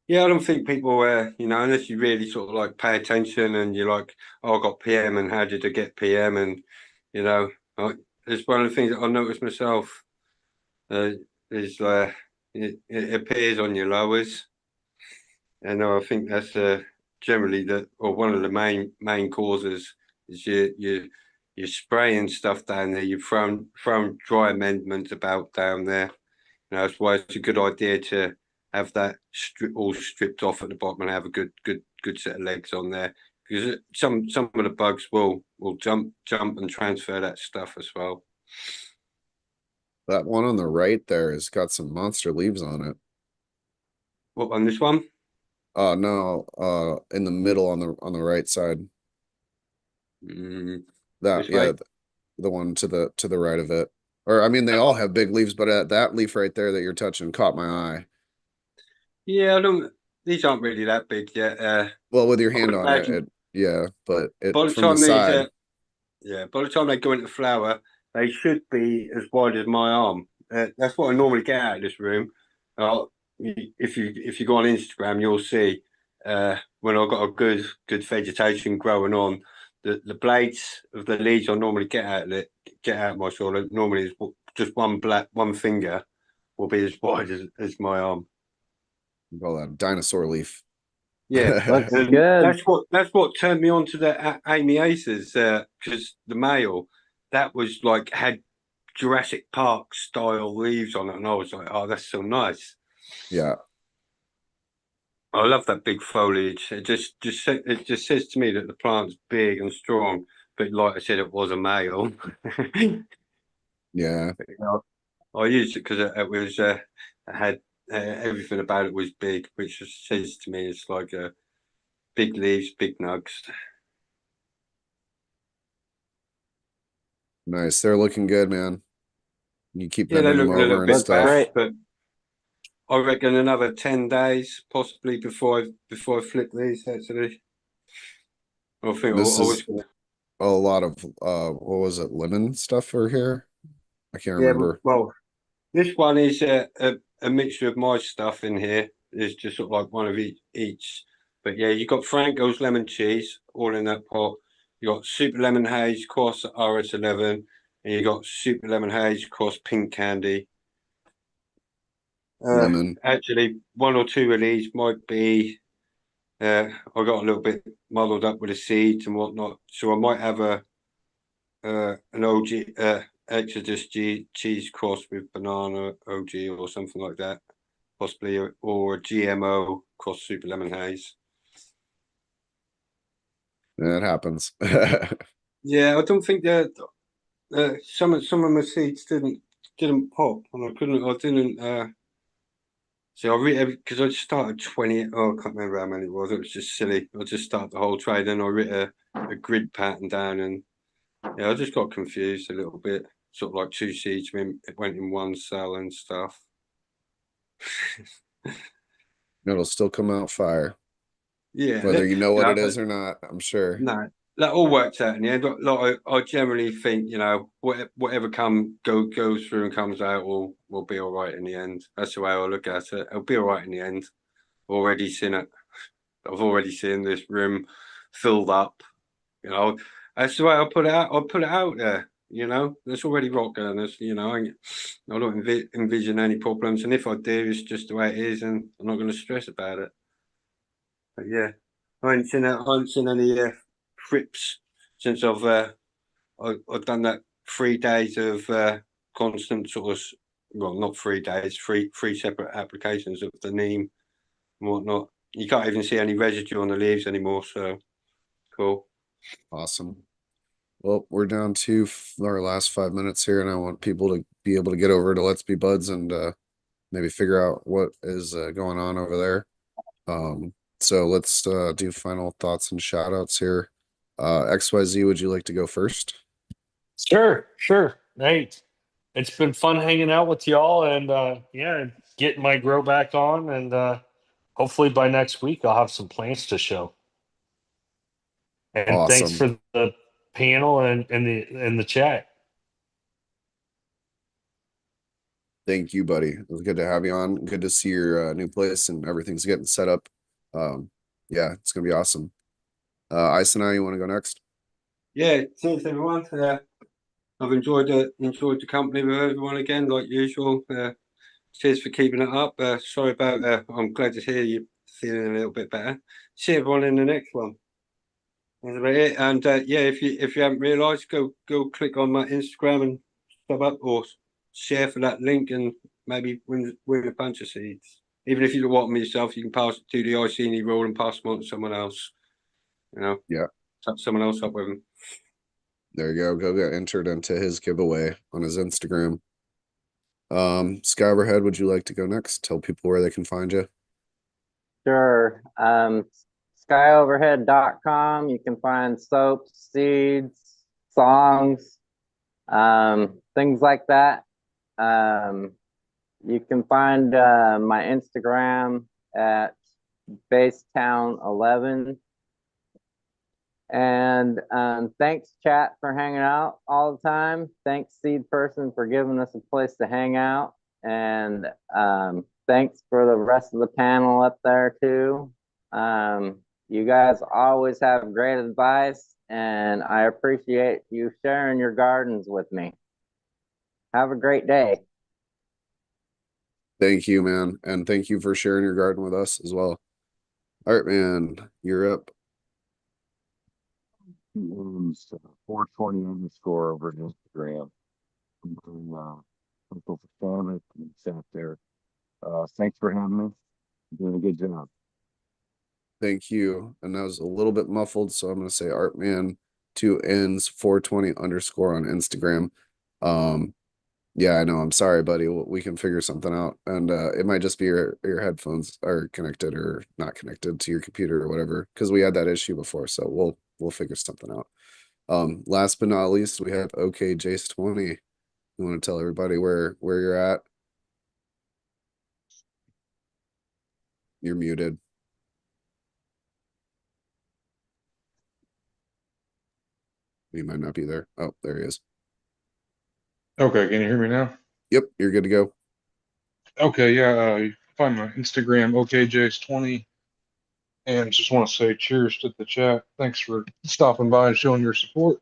Yeah, I don't think people, you know, unless you really sort of like pay attention and you're like, oh, I got PM, and how did I get PM? And, you know, it's one of the things that I noticed myself. Uh, is it appears on your lowers, and I think that's generally or one of the main causes is you're spraying stuff down there. You've thrown dry amendments about down there. You know, that's why it's a good idea to have that all stripped off at the bottom and have a good set of legs on there, because some of the bugs will jump and transfer that stuff as well. That one on the right there has got some monster leaves on it. What on this one? No, in the middle on the right side. Mm, That this yeah, way? the one to the right of it. Or I mean, they all have big leaves, but that leaf right there that you're touching caught my eye. Yeah, I don't. These aren't really that big yet. Well, with your I hand would on it, imagine yeah, but it by the from the time these, side. yeah, by the time they go into flower, they should be as wide as my arm. That's what I normally get out of this room. Uh, if you go on Instagram, you'll see when I've got a good vegetation growing on. The blades of the leaves I normally get out of my soil. Normally, is just one finger will be as wide as my arm. Call that dinosaur leaf. Yeah, Looks and good. that's what turned me on to the Amy Aces, because the male that was like had Jurassic Park style leaves on it, and I was like, oh, that's so nice. Yeah, I love that big foliage. It just says to me that the plant's big and strong. But like I said, it was a male. yeah. I used it because it was it had everything about it was big, which just says to me it's like big leaves, big nugs. Nice. They're looking good, man. You keep Yeah, they're bending them looking a little over and bit Looks back, stuff. great. but I reckon another 10 days, possibly before I flip these. Actually, I think I This was is gonna. a lot of what was it, lemon stuff for here? I can't Yeah, remember. well, this one is a mixture of my stuff in here. It's just sort of like one of each. But yeah, you got Franco's lemon cheese all in that pot. You got super lemon haze cross RS11, and you got super lemon haze cross pink candy. Lemon. Actually, one or two of these might be. I got a little bit muddled up with the seeds and whatnot, so I might have an OG Exodus cheese cross with banana OG or something like that, possibly, or a GMO cross super lemon haze. That happens. Yeah, I don't think that some of my seeds didn't pop, and I didn't. So I really, because I started 20. Oh, I can't remember how many it was. It was just silly. I just started the whole trade, and I writ a grid pattern down, and Yeah, I just got confused a little bit. Sort of like two seeds went in one cell and stuff. It'll still come out fire, Yeah, whether you know what no, it is or not, I'm sure. no, that all worked out in the end. Like, I generally think, whatever goes through and comes out will be all right in the end. That's the way I look at it. It'll be all right in the end. Already seen it. I've already seen this room filled up. You know, that's the way I put it out. I put it out there. There's already rock gardeners. I don't envision any problems, and if I do, it's just the way it is, and I'm not going to stress about it. But yeah, I ain't seen any trips since I've done that 3 days of constant sort of, well, not 3 days, three separate applications of the neem and whatnot. You can't even see any residue on the leaves anymore, so cool. Awesome. Well, we're down to our last 5 minutes here, and I want people to be able to get over to Let's Be Buds and maybe figure out what is going on over there. So let's do final thoughts and shout outs here. XYZ, would you like to go first? Sure. Hey, it's been fun hanging out with y'all, and yeah, getting my grow back on, and hopefully by next week I'll have some plants to show. And thanks Awesome. for the panel and the chat. Thank you, buddy. It was good to have you on. Good to see your new place and everything's getting set up. Yeah, it's gonna be awesome. Ice and I, you want to go next? Yeah, thanks everyone. I've enjoyed the company with everyone again, like usual. Cheers for keeping it up. Sorry about. I'm glad to hear you feeling a little bit better. See everyone in the next one. That's about it. And yeah, if you haven't realised, go click on my Instagram and sub up or share for that link, and maybe win a bunch of seeds. Even if you don't want them yourself, you can do the Iceni rule and pass them on to someone else. Yeah. Tap someone else up with them. There you go. Go get entered into his giveaway on his Instagram. Sky Overhead, would you like to go next? Tell people where they can find you. Sure. Skyoverhead.com. You can find soaps, seeds, songs, things like that. You can find my Instagram at Basetown11. And thanks, chat, for hanging out all the time. Thanks, Seed Person, for giving us a place to hang out. And thanks for the rest of the panel up there, too. You guys always have great advice, and I appreciate you sharing your gardens with me. Have a great day. Thank you, man. And thank you for sharing your garden with us as well. All right, man, you're up. 420 _ over Instagram. I'm doing Uncle Family out there. Thanks for having me. You're doing a good job. Thank you. And that was a little bit muffled, so I'm gonna say Artman 2Ns 420 _ on Instagram. Yeah, I know. I'm sorry, buddy. We can figure something out. And it might just be your headphones are connected or not connected to your computer or whatever, because we had that issue before. So we'll figure something out. Last but not least, we have OK Jace 20. You want to tell everybody where you're at? You're muted. He might not be there. Oh, there he is. Okay, can you hear me now? Yep, you're good to go. Okay, yeah. You can find my Instagram, OKJs20. And just want to say cheers to the chat. Thanks for stopping by and showing your support.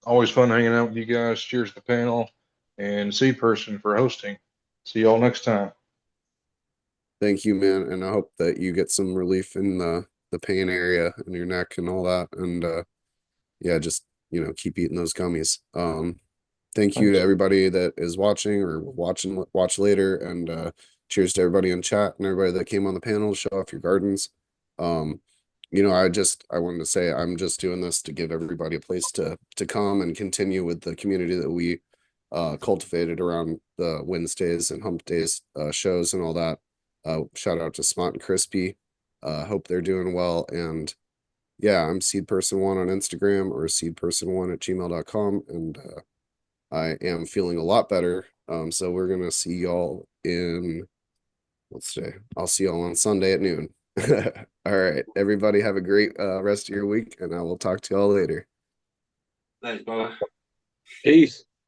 Always fun hanging out with you guys. Cheers to the panel and Seed Person for hosting. See y'all next time. Thank you, man. And I hope that you get some relief in the pain area in your neck and all that. And yeah, just keep eating those gummies. Thank you to Thanks. everybody that is watching or watch later, and cheers to everybody in chat and everybody that came on the panel to show off your gardens. I wanted to say I'm just doing this to give everybody a place to come and continue with the community that we cultivated around the Wednesdays and Hump Days shows and all that. Shout out to Smart and Crispy. Hope they're doing well, and yeah, I'm seedperson1 on Instagram or seedperson1@gmail.com. And I am feeling a lot better. So we're gonna see y'all in what's today? I'll see y'all on Sunday at noon. All right, everybody have a great rest of your week, and I will talk to y'all later. Thanks, brother. Peace.